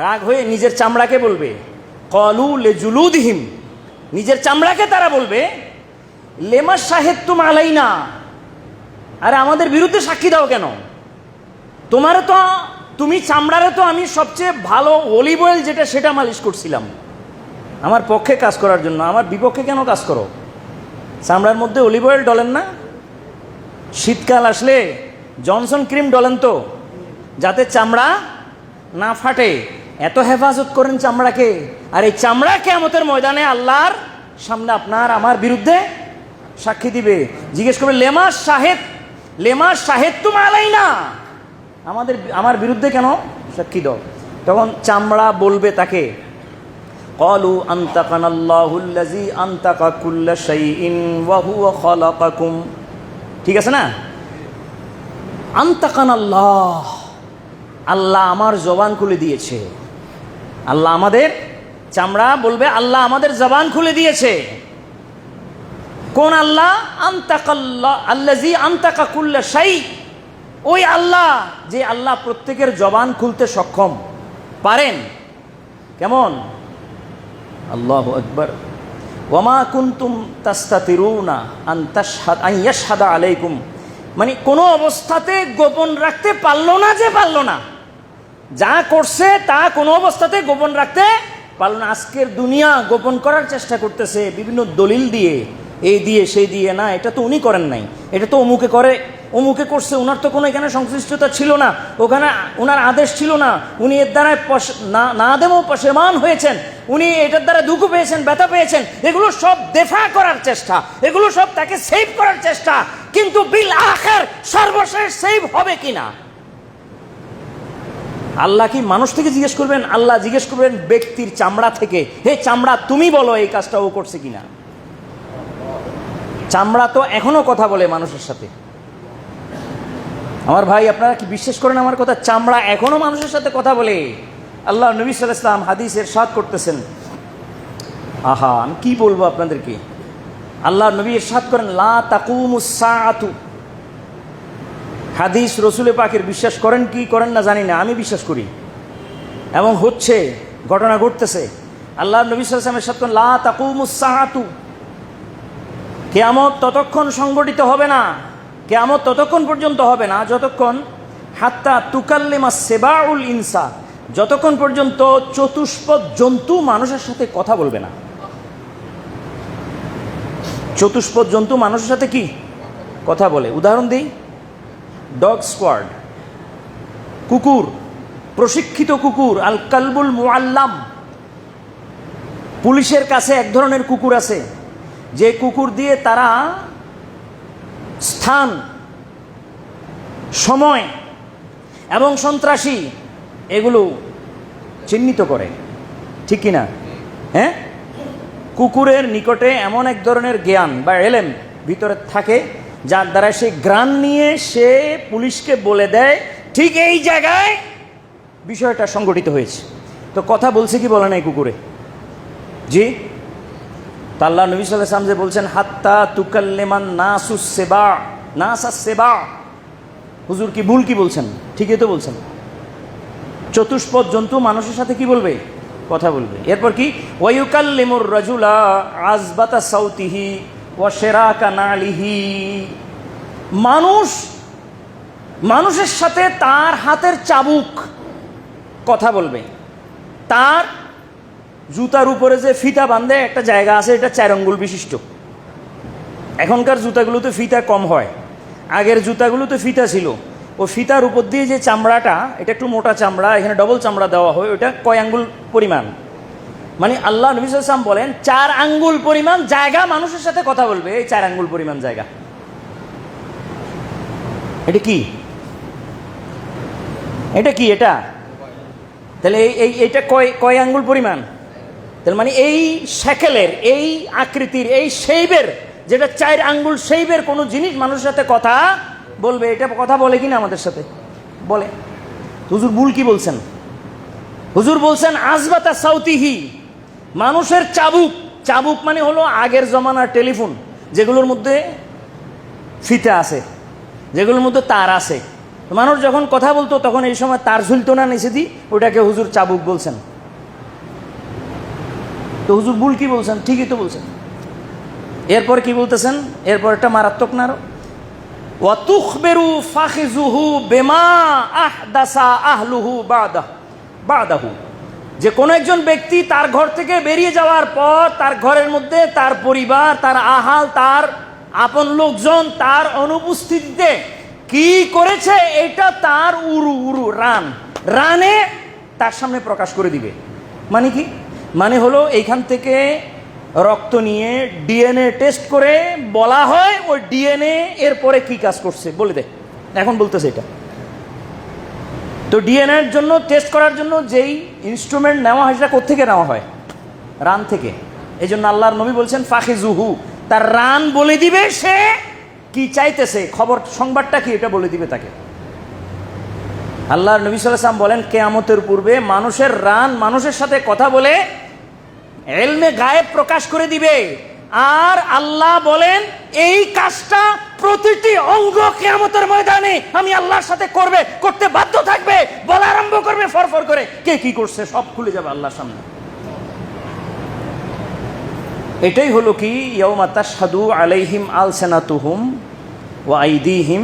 রাগ হয়ে নিজের চামড়াকে বলবে, ক্বালু লিজুলুদিহিম, নিজের চামড়াকে তারা বলবে, লেমা শাহিদতুম আলাইনা, আরে আমাদের বিরুদ্ধে সাক্ষী দাও কেন? তুমি চামড়ারে তো আমি সবচেয়ে ভালো অলিভ অয়েল যেটা সেটা মালিশ করছিলাম আমার পক্ষে কাজ করার জন্য, আমার বিপক্ষে কেন কাজ করো? চামড়ার মধ্যে অলিভ অয়েল ডলেন না? শীতকাল আসলে জনসন ক্রিম ডলেন তো, যাতে চামড়া না ফাটে। এত হেফাজত করেন চামড়াকে, আর এই চামড়া কিয়ামতের ময়দানে আল্লাহর সামনে আপনার আমার বিরুদ্ধে সাক্ষী দিবে। জিজ্ঞেস করবে, লেমা শাহেদ তুম আলাইনা, আমার বিরুদ্ধে কেন সাক্ষী দাও? তখন চামড়া বলবে তাকে, ক্বালু আনতাকানাল্লাহুল্লাযী আনতাকা কুল্লা শাইইন ওয়া হুয়া খালাকাকুম। ঠিক আছে না? আনতাকানাল্লাহ, আল্লাহ আমার জবান খুলে দিয়েছে। আল্লাহ আমাদের, চামড়া বলবে আল্লাহ আমাদের জবান খুলে দিয়েছে। কোন আল্লাহ? আনতাকাল্লাহ আল্লাযী আনতাকা কুল্লা শাই, ওই আল্লাহ যে আল্লাহ প্রত্যেকের জবান খুলতে সক্ষম, পারেন। কেমন? আল্লাহু আকবার। ওয়ামা কুনতুম তাস্তাতিরুনা আন ইয়াশহাদা আলাইকুম, মানে কোনো অবস্থাতে গোপন রাখতে পারলো না, যে পারলো না, যা করছে তা কোনো অবস্থাতে গোপন রাখতে পারলো না। আজকের দুনিয়া গোপন করার চেষ্টা করতেছে বিভিন্ন দলিল দিয়ে, এই দিয়ে সেই দিয়ে। না, এটা তো উনি করেন নাই, এটা তো অমুকে করে, অমুকে করছে, ওনার তো কোনো এখানে সংশ্লিষ্টতা ছিল না, ওখানে ওনার আদেশ ছিল না, উনি এর দ্বারা না দেবও পশেমান হয়েছেন, উনি এটার দ্বারা দুঃখ পেয়েছেন, ব্যথা পেয়েছেন। এগুলো সব দেফা করার চেষ্টা, এগুলো সব তাকে সেভ করার চেষ্টা। কিন্তু বিল আখির সর্বশেষ সেভ হবে কিনা আল্লাহ কি মানুষ থেকে জিজ্ঞেস করবেন? আল্লাহ জিজ্ঞেস করবেন ব্যক্তির চামড়া থেকে, হে চামড়া তুমি বলো এই কাজটা ও করছে কিনা। চামড়া তো এখনো কথা বলে মানুষের সাথে। আমার ভাই, আপনারা কি বিশ্বাস করেন আমার কথা? চামড়া এখনো মানুষের সাথে কথা বলে। আল্লাহ নবী সাল্লাল্লাহু আলাইহি ওয়াসাল্লাম হাদিসে ইরশাদ করতেছেন, আহা আমি কি বলবো আপনাদেরকে। আল্লাহ নবী ইরশাদ করেন, লা তাকুমুস সাআতু। হাদিস রসুলে পাকের, বিশ্বাস করেন কি করেন না জানি না, আমি বিশ্বাস করি এবং হচ্ছে, ঘটনা ঘটতেছে। আল্লাহ নবী সাল্লাল্লাহু আলাইহি ওয়াসাল্লাম ইরশাদ করেন, লা তাকুমুস সাআতু, কিয়ামত ততক্ষণ সংগঠিত হবে না, কিয়ামত ততক্ষণ পর্যন্ত হবে না যতক্ষণ হাত্তা তুকাল্লিমা সেবাউল ইনসা, যতক্ষণ পর্যন্ত চতুষ্পদ জন্তু মানুষের সাথে কথা বলবে না। চতুষ্পদ জন্তু মানুষের সাথে কি কথা বলে? উদাহরণ দিই, ডগ স্কোয়াড, কুকুর, প্রশিক্ষিত কুকুর, আল কালবুল মুআল্লাম। পুলিশের কাছে এক ধরনের কুকুর আছে, যে কুকুর দিয়ে তারা স্থান, সময় এবং সন্ত্রাসী এগুলো চিহ্নিত করে, ঠিক কিনা? হ্যাঁ, কুকুরের নিকটে এমন এক ধরনের জ্ঞান বা এলেম ভিতরে থাকে, যার দ্বারা সে গ্রান নিয়ে সে পুলিশকে বলে দেয় ঠিক এই জায়গায় বিষয়টা সংঘটিত হয়েছে। তো কথা বলছে কি বলে নাই কুকুরে? জি। তা আল্লাহ নবী সাল্লাল্লাহু আলাইহি ওয়াসাল্লাম যে বলছেন, হাত্তা তুকাল্লিমান নাসুস সেবা, নাসাস সেবা, হুজুর কি ভুল কি বলছেন? ঠিকই তো বলছেন। চতুষ্পদ জন্তু মানুষের সাথে কি বলবে? কথা বলবে। এরপর কি? ওয়ায়ুকাল্লিমুর রাজুলা আজবাতা সাউতিহি ওয়া শিরাকা নালিহি, মানুষের সাথে তার হাতের চাবুক কথা বলবে। তার জুতার উপরে যে ফিতা বাঁধে একটা জায়গা আছে, এটা 4 আঙ্গুল বিশিষ্ট, এখনকার জুতাগুলোতে ফিতা কম হয়, আগের জুতাগুলোতে ফিতা ছিল। ও ফিতার উপর দিয়ে যে চামড়াটা, এটা একটু মোটা চামড়া, এখানে ডবল চামড়া দেওয়া হয়, ওটা কয় আঙ্গুল পরিমাণ? মানে আল্লাহ নবী সাল্লাল্লাহু আলাইহি ওয়াসাল্লাম বলেন 4 আঙ্গুল পরিমাণ জায়গা মানুষের সাথে কথা বলবে, এই 4 আঙ্গুল পরিমাণ জায়গা। এটা কি? এটা কি? এটা তাহলে এইটা কয় আঙ্গুল পরিমাণ? তাহলে মানে এই শেকেলের, এই আকৃতির, এই শেইবের, যেটা 4 আঙ্গুল শেইবের কোনো জিনিস মানুষের সাথে কথা বলবে, এটা কথা বলে কিনা আমাদের সাথে? বলে। হুজুর ভুল কি বলছেন? হুজুর বলছেন আজবাতা সাউতিহি, মানুষের চাবুক। চাবুক মানে হলো আগের জমানার টেলিফোন, যেগুলোর মধ্যে ফিতা আছে, যেগুলোর মধ্যে তার আছে। মানুষ যখন কথা বলতো তখন এই সময় তার ঝুলতো না নিচে দি, ওটাকে হুজুর চাবুক বলছেন। তো হুজুর ভুল কি বলছেন? ঠিকই তো বলছেন। এরপর কি বলতেছেন? এরপর একটা মারাত্মক না আরো, ওয়াতুখবিরু ফাখিজুহু বিমা আহদাসা আহলুহু বাদাহু, যে কোনো একজন ব্যক্তি তার ঘর থেকে বেরিয়ে যাওয়ার পর তার ঘরের মধ্যে তার পরিবার, তার আহাল, তার আপন লোকজন তার অনুপস্থিতিতে কি করেছে, এটা তার রানে তার সামনে প্রকাশ করে দিবে। মানে কি? মানে হলো এইখান থেকে রক্ত নিয়ে ডিএনএ টেস্ট করে বলা হয় ওই ডিএনএ এরপরে কি কাজ করছে বলে দেয়। এখন বলতেছে এটা তো ডিএনএর জন্য টেস্ট করার জন্য যেই ইনস্ট্রুমেন্ট নেওয়া হয় সেটা কোত্থেকে নেওয়া হয়? রান থেকে। এই জন্য আল্লাহর নবী বলছেন ফাখিজুহু, তার রান বলে দিবে সে কি চাইতেছে, খবর সংবাদটা কি এটা বলে দিবে তাকে। আল্লাহর নবী সাল্লাল্লাহু আলাইহি ওয়াসাল্লাম বলেন কিয়ামতের পূর্বে মানুষের রান মানুষের সাথে কথা বলে ইলমে গায়েব প্রকাশ করে দিবে। আর আল্লাহ বলেন এই কাজটা প্রতিটি অঙ্গ কিয়ামতের ময়দানে আমি আল্লাহর সাথে করতে বাধ্য থাকবে, বলা আরম্ভ করবে ফরফর করে, কে কি করছে সব খুলে যাবে আল্লাহর সামনে। এটাই হলো কি ইয়াউমা তাশহাদু আলাইহিম আলসানাতুহুম ওয়া আইদিহিম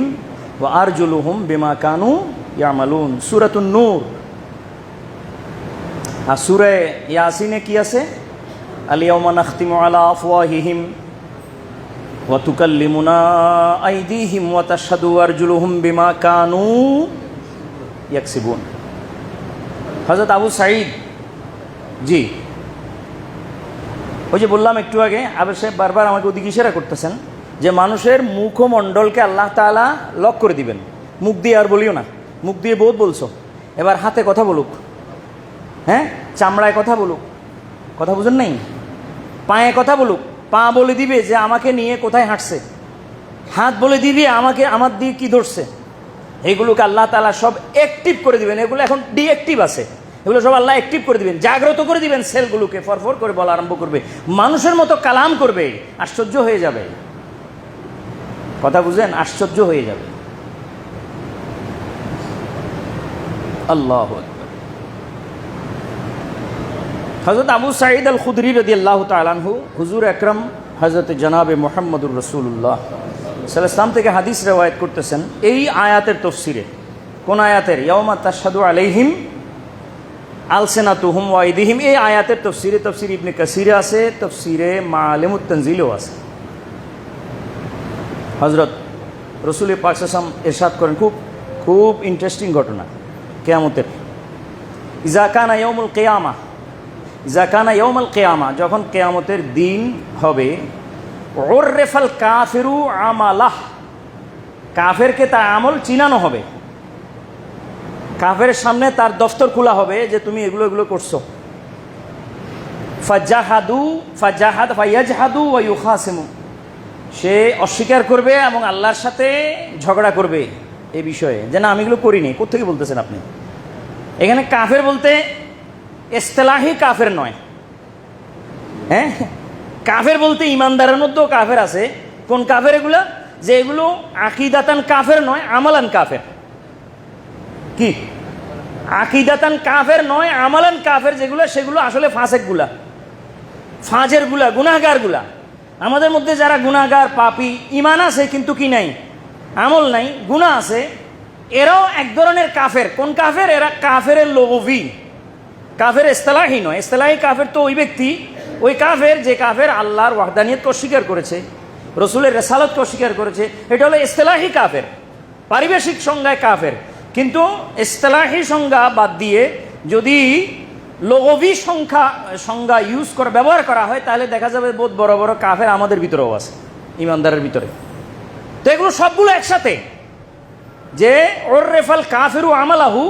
ওয়া আরজুলুহুম বিমা কানু ইয়ামালুন, সূরাতুন নূর। আর সূরা ইয়াসিনে কি আছে? আল ইয়াউমা নাখতিমু আলা আফওয়াহিহিম ওয়া তুকাল্লিমুনা আইদিহিম ওয়া তাশহাদু আরজুলুহুম বিমা কানু ইয়াকসিবুন। হযরত আবু সাঈদ, জি ওই যে বললাম একটু আগে, আবার সাহেব বারবার আমাকে ওদিকে ইশারা করতেছেন যে মানুষের মুখমণ্ডলকে আল্লাহ তাআলা লক করে দিবেন। মুখ দিয়ে আর বলিও না, মুখ দিয়ে বহুত বলছো, এবার হাতে কথা বলুক, হ্যাঁ চামড়ায় কথা বলুক, কথা বুঝেন নাই? পায়ে কথা বলুক, পা বলে দিবে যে আমাকে নিয়ে কোথায় হাঁটছে, হাত বলে দিবে আমাকে আমার দিয়ে কি ধরছে। এগুলোকে আল্লাহ তাআলা সব অ্যাক্টিভ করে দিবেন। এগুলো এখন ডিঅ্যাক্টিভ আছে, এগুলো সব আল্লাহ অ্যাক্টিভ করে দিবেন, জাগ্রত করে দিবেন। সেলগুলোকে ফরফর করে বলা আরম্ভ করবে, মানুষের মতো কালাম করবে। আশ্চর্য হয়ে যাবে, কথা বুঝেন? আশ্চর্য হয়ে যাবে। আল্লাহু আকবার। হযরত আবু সাঈদ আল খুদরি রাদিয়াল্লাহু তাআলা আনহু, হুজুর আকরাম হযরত জনাবে মুহাম্মদুর রাসূলুল্লাহ সাল্লাল্লাহু আলাইহি ওয়াসাল্লাম থেকে হাদিস রিওয়ায়াত করতেছেন এই আয়াতের তাফসীরে। কোন আয়াতের? ইয়াউমা তাশহাদু আলাইহিম আলসানাতুহুম ওয়া আইদিহিম, এই আয়াতের তাফসীরে, তাফসীর ইবনে কাসিরে আছে, তাফসীরে মাআলিমুত তানজিলেও আছে। হযরত রাসূল পাক সাল্লাল্লাহু আলাইহি ওয়াসাল্লাম ইরশাদ করেন, খুব ইন্টারেস্টিং ঘটনা কিয়ামতের। ইজা কানা ইয়াউমুল কিয়ামা, ইজা কানা ইয়াউমুল কিয়ামা, যখন কিয়ামতের দিন হবে, উররিফাল কাফিরু আমালাহ, কাফেরকে তার আমল চিনানো হবে। কাফের সামনে তার দফতর খোলা হবে যে তুমি এগুলো এগুলো করছো। ফায়াজহাদু ওয়া ইউখাসিমু, সে অস্বীকার করবে এবং আল্লাহর সাথে ঝগড়া করবে এই বিষয়ে যে না আমি এগুলো করিনি। কোত্থেকে বলতেছেন আপনি? এখানে কাফের বলতে ইসতিলাহি কাফের নয়, হ্যাঁ কাফের বলতে ইমানদারের মধ্যেও কাফের আছে। কোন কাফের এগুলো? যে এগুলো আকিদাতান কাফের নয়, আমালান কাফের। কি আকিদাতান কাফের নয়, আমালান কাফের যেগুলো, সেগুলো আসলে ফাসেকগুলা, ফাজেরগুলা, গুনাহগারগুলা। আমাদের মধ্যে যারা গুনাহগার পাপী, ইমান আছে কিন্তু কি নাই? আমল নাই, গুনাহ আছে, এরাও এক ধরনের কাফের। কোন কাফের? এরা কাফের লগবি, কাফের ইসতিলাহি নয়। ইসতিলাহি কাফের তো ওই ব্যক্তি, ওই কাফের যে কাফের আল্লাহর ওয়াহদানিয়তকে অস্বীকার করেছে, রসুলের রেসালতকে অস্বীকার করেছে, এটা হলো ইস্তেলাহি কাফের, পারিবেশিক সংজ্ঞায় কাফের। কিন্তু ইস্তেলাহি সংজ্ঞা বাদ দিয়ে যদি লগবি সংজ্ঞা ব্যবহার করা হয়, তাহলে দেখা যাবে বহুত বড় বড় কাফের আমাদের ভিতরেও আছে, ইমানদারের ভিতরে। তো এগুলো সবগুলো একসাথে, যে ওর রেফাল কাফেরু আমালাহু,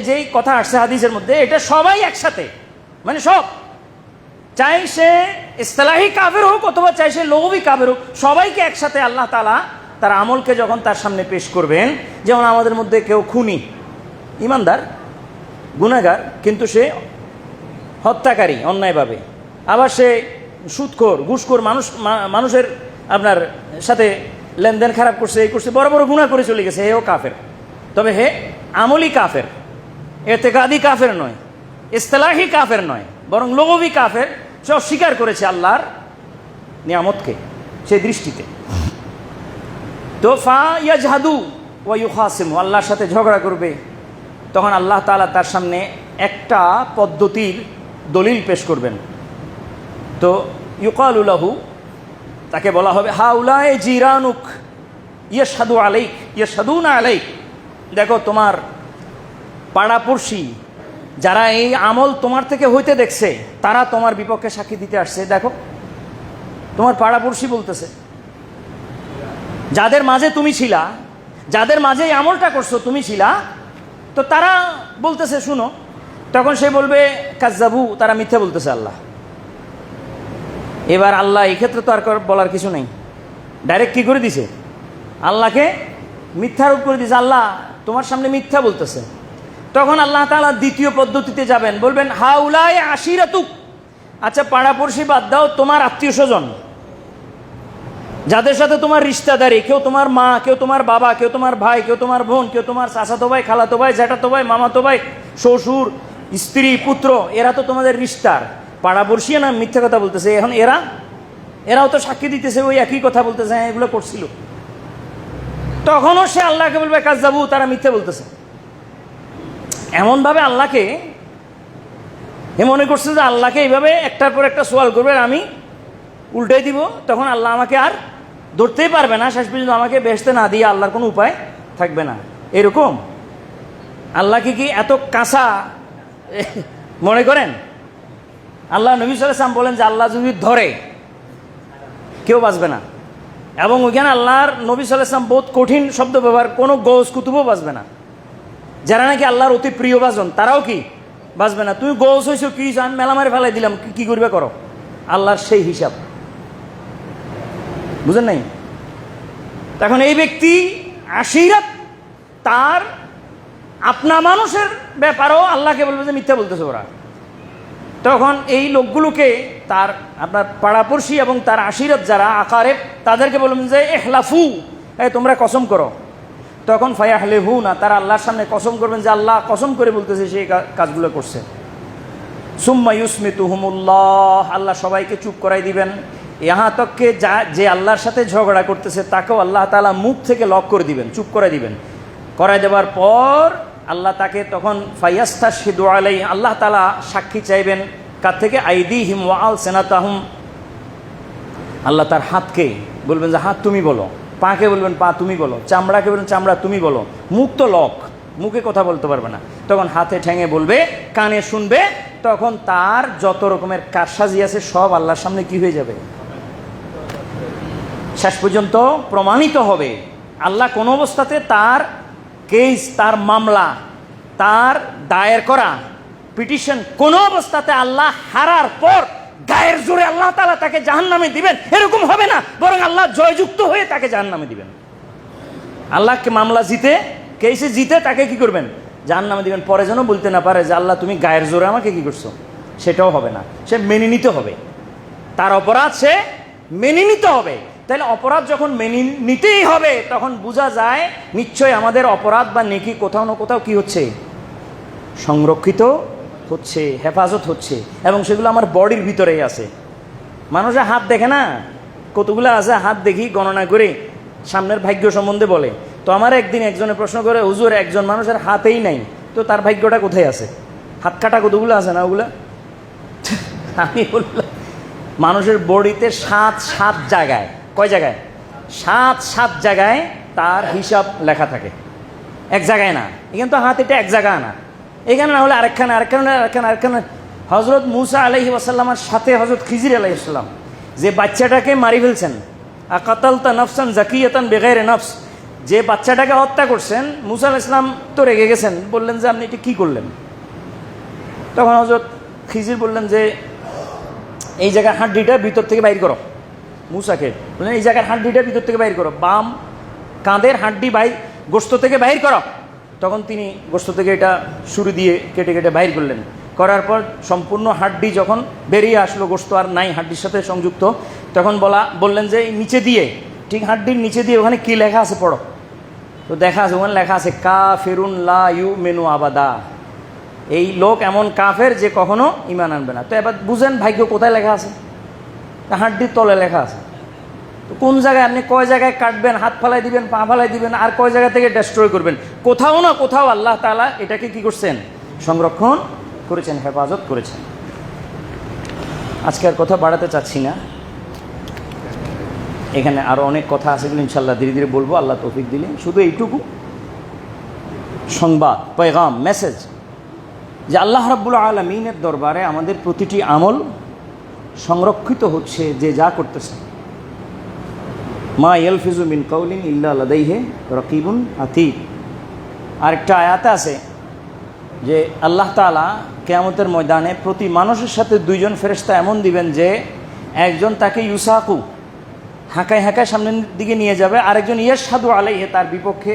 যেই কথা আসছে হাদিসের মধ্যে, এটা সবাই একসাথে, মানে সব, চাই সে ইস্তেলাহি কাফের হোক অথবা চাই সে লগবি কাফের হোক, সবাইকে একসাথে আল্লাহ তাআলা তার আমলকে যখন তার সামনে পেশ করবেন, যেমন আমাদের মধ্যে কেউ খুনি, ইমানদার, গুনাহগার, কিন্তু সে হত্যাকারী অন্যায়ভাবে, আবার সে সুদখোর, ঘুষখোর, মানুষের আপনার সাথে লেনদেন খারাপ করছে, এই করছে, বড় বড় গুনাহ করে চলে গেছে, হেও কাফের। তবে হে আমলি কাফের, এতেকাদি কাফের নয়, ইস্তেলাহি কাফের নয়, বরং লগবি কাফের। সে অস্বীকার করেছে আল্লাহর নিয়ামতকে সেই দৃষ্টিতে। তো ফা ইয়াজহাদু ওয়া ইউখাসিমু, আল্লাহর সাথে ঝগড়া করবে, তখন আল্লাহ তাআলা তার সামনে একটা পদ্ধতির দলিল পেশ করবেন। তো ইউকালু লাহু, তাকে বলা হবে হাউলায়ে জিরানুক ইয়াশহাদু আলাইক ইয়াশহাদুনা আলাইক, দেখো তোমার পাড়াপড়শি যারা এই আমল তোমার থেকে হইতে দেখছে, তারা তোমার বিপক্ষে সাক্ষী দিতে আসছে। দেখো তোমার পাড়াপড়শি বলতেছে, যাদের মাঝে তুমি ছিলা, যাদের মাঝে এই আমলটা করছো তুমি ছিলা, তো তারা বলতেছে শুনো। তখন সে বলবে কাজ্জাবু, তারা মিথ্যা বলতেছে আল্লাহ। এবার আল্লাহ এই ক্ষেত্রে তো আর বলার কিছু নেই, ডাইরেক্ট কি করে দিছে, আল্লাহকে মিথ্যারোপ করে দিছে, আল্লাহ তোমার সামনে মিথ্যা বলতেছে। তখন আল্লাহ তাআলা দ্বিতীয় পদ্ধতিতে যাবেন, বলবেন হাউলায়ে আশিরাতুক, আচ্ছা পাড়াপড়শি বাদ দাও, তোমার আত্মীয় স্বজন যাদের সাথে তোমার রিশতাদারি, কেউ তোমার মা, কেউ তোমার বাবা, কেউ তোমার ভাই, কেউ তোমার বোন, কেউ তোমার চাচাতো ভাই, খালাতো ভাই, জ্যাঠাতো ভাই, মামাতো ভাই, শ্বশুর, স্ত্রী, পুত্র, এরা তো তোমাদের রিশতার। পাড়াপড়শি না মিথ্যা কথা বলতেছে, এখন এরাও তো সাক্ষী দিতেছে, ওই একই কথা বলতেছে, হ্যাঁ এগুলো করছিল। তখনও সে আল্লাহকে বলবে কাজ্জাবু, তারা মিথ্যা বলতেছে। এমনভাবে আল্লাহকে মনে করছে যে আল্লাহকে এইভাবে একটার পর একটা সওয়াল করবে, আমি উল্টাই দিব, তখন আল্লাহ আমাকে আর ধরতেই পারবে না, শেষ পর্যন্ত আমাকে বেহেশতে না দিয়ে আল্লাহর কোনো উপায় থাকবে না। এরকম আল্লাহকে কি এত কাঁচা মনে করেন? আল্লাহ নবী সাল্লাল্লাহু আলাইহি ওয়াসাল্লাম বলেন যে আল্লাহ যদি ধরে কেউ বাঁচবে না, এবং ওইখানে আল্লাহর নবী সাল্লাল্লাহু আলাইহি ওয়াসাল্লাম বহুত কঠিন শব্দ ব্যবহার, কোনো গৌস কুতুবও বাঁচবে না। যারা নাকি আল্লাহর অতি প্রিয় বাজন তারাও কি বাঁচবে না। তুমি গৌস হয়েছো, কি জান মেলা মারে ফেলাই দিলাম, কি করবে করো, আল্লাহর সেই হিসাব, বুঝেন নাই? তখন এই ব্যক্তি আশিরাত, তার আপনা মানুষের ব্যাপারেও আল্লাহকে বলবে যে মিথ্যা বলতেছে ওরা। তখন এই লোকগুলোকে, তার আপনার পাড়াপড়শি এবং তার আশিরাত যারা আকারেব, তাদেরকে বলবেন যে এহলাফু, তোমরা কসম করো। তখন ফায়াহলিফুনা, তারা আল্লাহর সামনে কসম করবেন যে আল্লাহ কসম করে বলতেছে সেই কাজগুলো করছে। সুম্মা ইউসমিতুহুমুল্লাহ, আল্লাহ সবাইকে চুপ করাই দিবেন। ইহা তককে যে আল্লাহর সাথে ঝগড়া করতেছে তাকেও আল্লাহ তাআলা মুখ থেকে লক করে দিবেন, চুপ করাই দিবেন। করাই দেওয়ার পর আল্লাহ তাকে তখন ফায়াস্তাশহিদু আলাইহি, আল্লাহ তাআলা সাক্ষী চাইবেন কার থেকে? আইদিহিম ওয়া আলসিনাতাহুম, আল্লাহ তার হাতকে বলবেন যে হাত তুমি বলো, পাকে বলবেন পা তুমি বলো, চামড়াকে বলবেন চামড়া তুমি বলো। মুখ তো লক, মুখে কথা বলতে পারবে না। তখন হাতে ঠ্যাঙে বলবে, কানে শুনবে। তখন তার যত রকমের কারসাজি আছে সব আল্লাহর সামনে কি হয়ে যাবে? শেষ পর্যন্ত প্রমাণিত হবে। আল্লাহ কোন অবস্থাতে তার কেস, তার মামলা, তার দায়ের করা পিটিশন কোন অবস্থাতে আল্লাহ হারার পর গায়ের জোরে আল্লাহ তাআলা তাকে জাহান্নামে দিবেন এরকম হবে না, বরং আল্লাহ জয়যুক্ত হয়ে তাকে জাহান্নামে দিবেন। আল্লাহকে মামলা জিতে, কেসে জিতে তাকে কি করবেন? জাহান্নামে দিবেন। পরে যেন বলতে না পারে যে আল্লাহ তুমি গায়ের জোরে আমাকে কি করছো, সেটাও হবে না। সে মেনে নিতে হবে তার অপরাধ, সে মেনে নিতে হবে। তাহলে অপরাধ যখন মেনে নিতেই হবে, তখন বোঝা যায় নিশ্চয় আমাদের অপরাধ বা নেকি কোথাও না কোথাও কি হচ্ছে, সংরক্ষিত হচ্ছে, হেফাজত হচ্ছে, এবং সেগুলো আমার বডির ভিতরেই আছে। মানুষের হাত দেখে না, কতগুলো আছে হাত দেখি গণনা করে সামনের ভাগ্য সম্বন্ধে বলে। তো আমার একদিন একজনে প্রশ্ন করে, হুজুর একজন মানুষের হাতেই নাই, তো তার ভাগ্যটা কোথায় আছে? হাত কাটা কতগুলো আছে না ওগুলা? আমি বললাম মানুষের বডিতে 7 জায়গায় কয় জায়গায়? সাত জায়গায় তার হিসাব লেখা থাকে, এক জায়গায় না। এখানে তো হাত এটা এক জায়গায় না, এখানে না হলে আরেকখানে, আরেকখানে। হজরত মুসা আলাইহি ওয়াসাল্লামের সাথে হজরত খিজির আলাইহিস সালাম যে বাচ্চাটাকে মারি ফেলছেন, আকাতালতা নাফসান জাকিয়াতান বেগাইরে নফস, যে বাচ্চাটাকে হত্যা করছেন, মুসা আলাইহিস সালাম তো রেগে গেছেন, বললেন যে আপনি এটা কী করলেন? তখন হজরত খিজির বললেন যে এই জায়গার হাড্ডিটা ভিতর থেকে বাইর করো। মুসাকে বললেন এই জায়গার হাড্ডিটা ভিতর থেকে বাইর করো, বাম কাঁধের হাড্ডি গোস্ত থেকে বাইর করো। তখন তিনি গোস্ত থেকে এটা ছুরি দিয়ে কেটে কেটে বাইর করলেন। করার পর সম্পূর্ণ হাড্ডি যখন বেরিয়ে আসলো, গোস্ত আর নাই হাড্ডির সাথে সংযুক্ত, তখন বললেন যে নিচে দিয়ে, ঠিক হাড্ডির নিচে দিয়ে ওখানে কী লেখা আছে পড়ো। তো দেখা আছে, ওখানে লেখা আছে কাফিরুন লা ইউমিনু আবাদা, এই লোক এমন কাফের যে কখনো ঈমান আনবে না। তো এবার বুঝেন ভাগ্য কোথায় লেখা আছে? হাড্ডির তলে লেখা আছে। তো কোন জায়গায় আপনি কয় জায়গায় কাটবেন, হাত ফালাই দিবেন, পা ফালাই দিবেন, আর কয় জায়গা থেকে ডেস্ট্রয় করবেন, কোথাও না কোথাও আল্লাহ তাআলা এটাকে কি করছেন? সংরক্ষণ করেছেন, হেফাজত করেছেন। আজকে আর কথা বাড়াতে চাচ্ছি না, এখানে আরও অনেক কথা আছে, এগুলো ইনশাল্লাহ ধীরে ধীরে বলবো আল্লাহ তৌফিক দিলে। শুধু এইটুকু সংবাদ, পয়গাম, মেসেজ যে আল্লাহ রাব্বুল আলামিনের দরবারে আমাদের প্রতিটি আমল সংরক্ষিত হচ্ছে, যে যা করতেছে। মা ইয়ালফিজু মিন কাউলিন ইল্লা লাদাইহি রাকিবুন আতীদ। আরেকটা আয়াতে আছে যে আল্লাহ তাআলা কিয়ামতের ময়দানে প্রতি মানুষের সাথে দুইজন ফেরেশতা এমন দিবেন যে একজন তাকে ইউসাকু হাঁকায় হাঁকায় সামনের দিকে নিয়ে যাবে, আরেকজন ইয়াশহাদু আলাইহি তার বিপক্ষে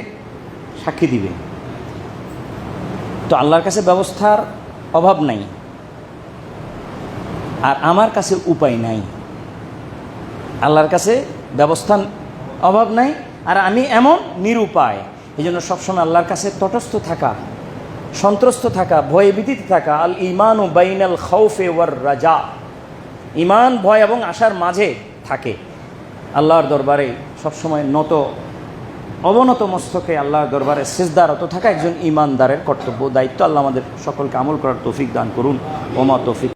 সাক্ষী দিবে। তো আল্লাহর কাছে ব্যবস্থার অভাব নাই, আর আমার কাছে উপায় নাই। আল্লাহর কাছে ব্যবস্থার অভাব নাই, আর আমি এমন নিরুপায়। এই জন্য সবসময় আল্লাহর কাছে তটস্থ থাকা, সন্ত্রস্ত থাকা, ভয়ে ভীতিতে থাকা। আল ঈমানু বাইনাল খাউফি ওয়ার রাজা, ঈমান ভয় এবং আশার মাঝে থাকে। আল্লাহর দরবারে সবসময় অবনত মস্তকে আল্লাহর দরবারে সিজদারত থাকা একজন ঈমানদারের কর্তব্য, দায়িত্ব। আল্লাহ আমাদের সকলকে আমল করার তৌফিক দান করুন। ওমা তৌফিক।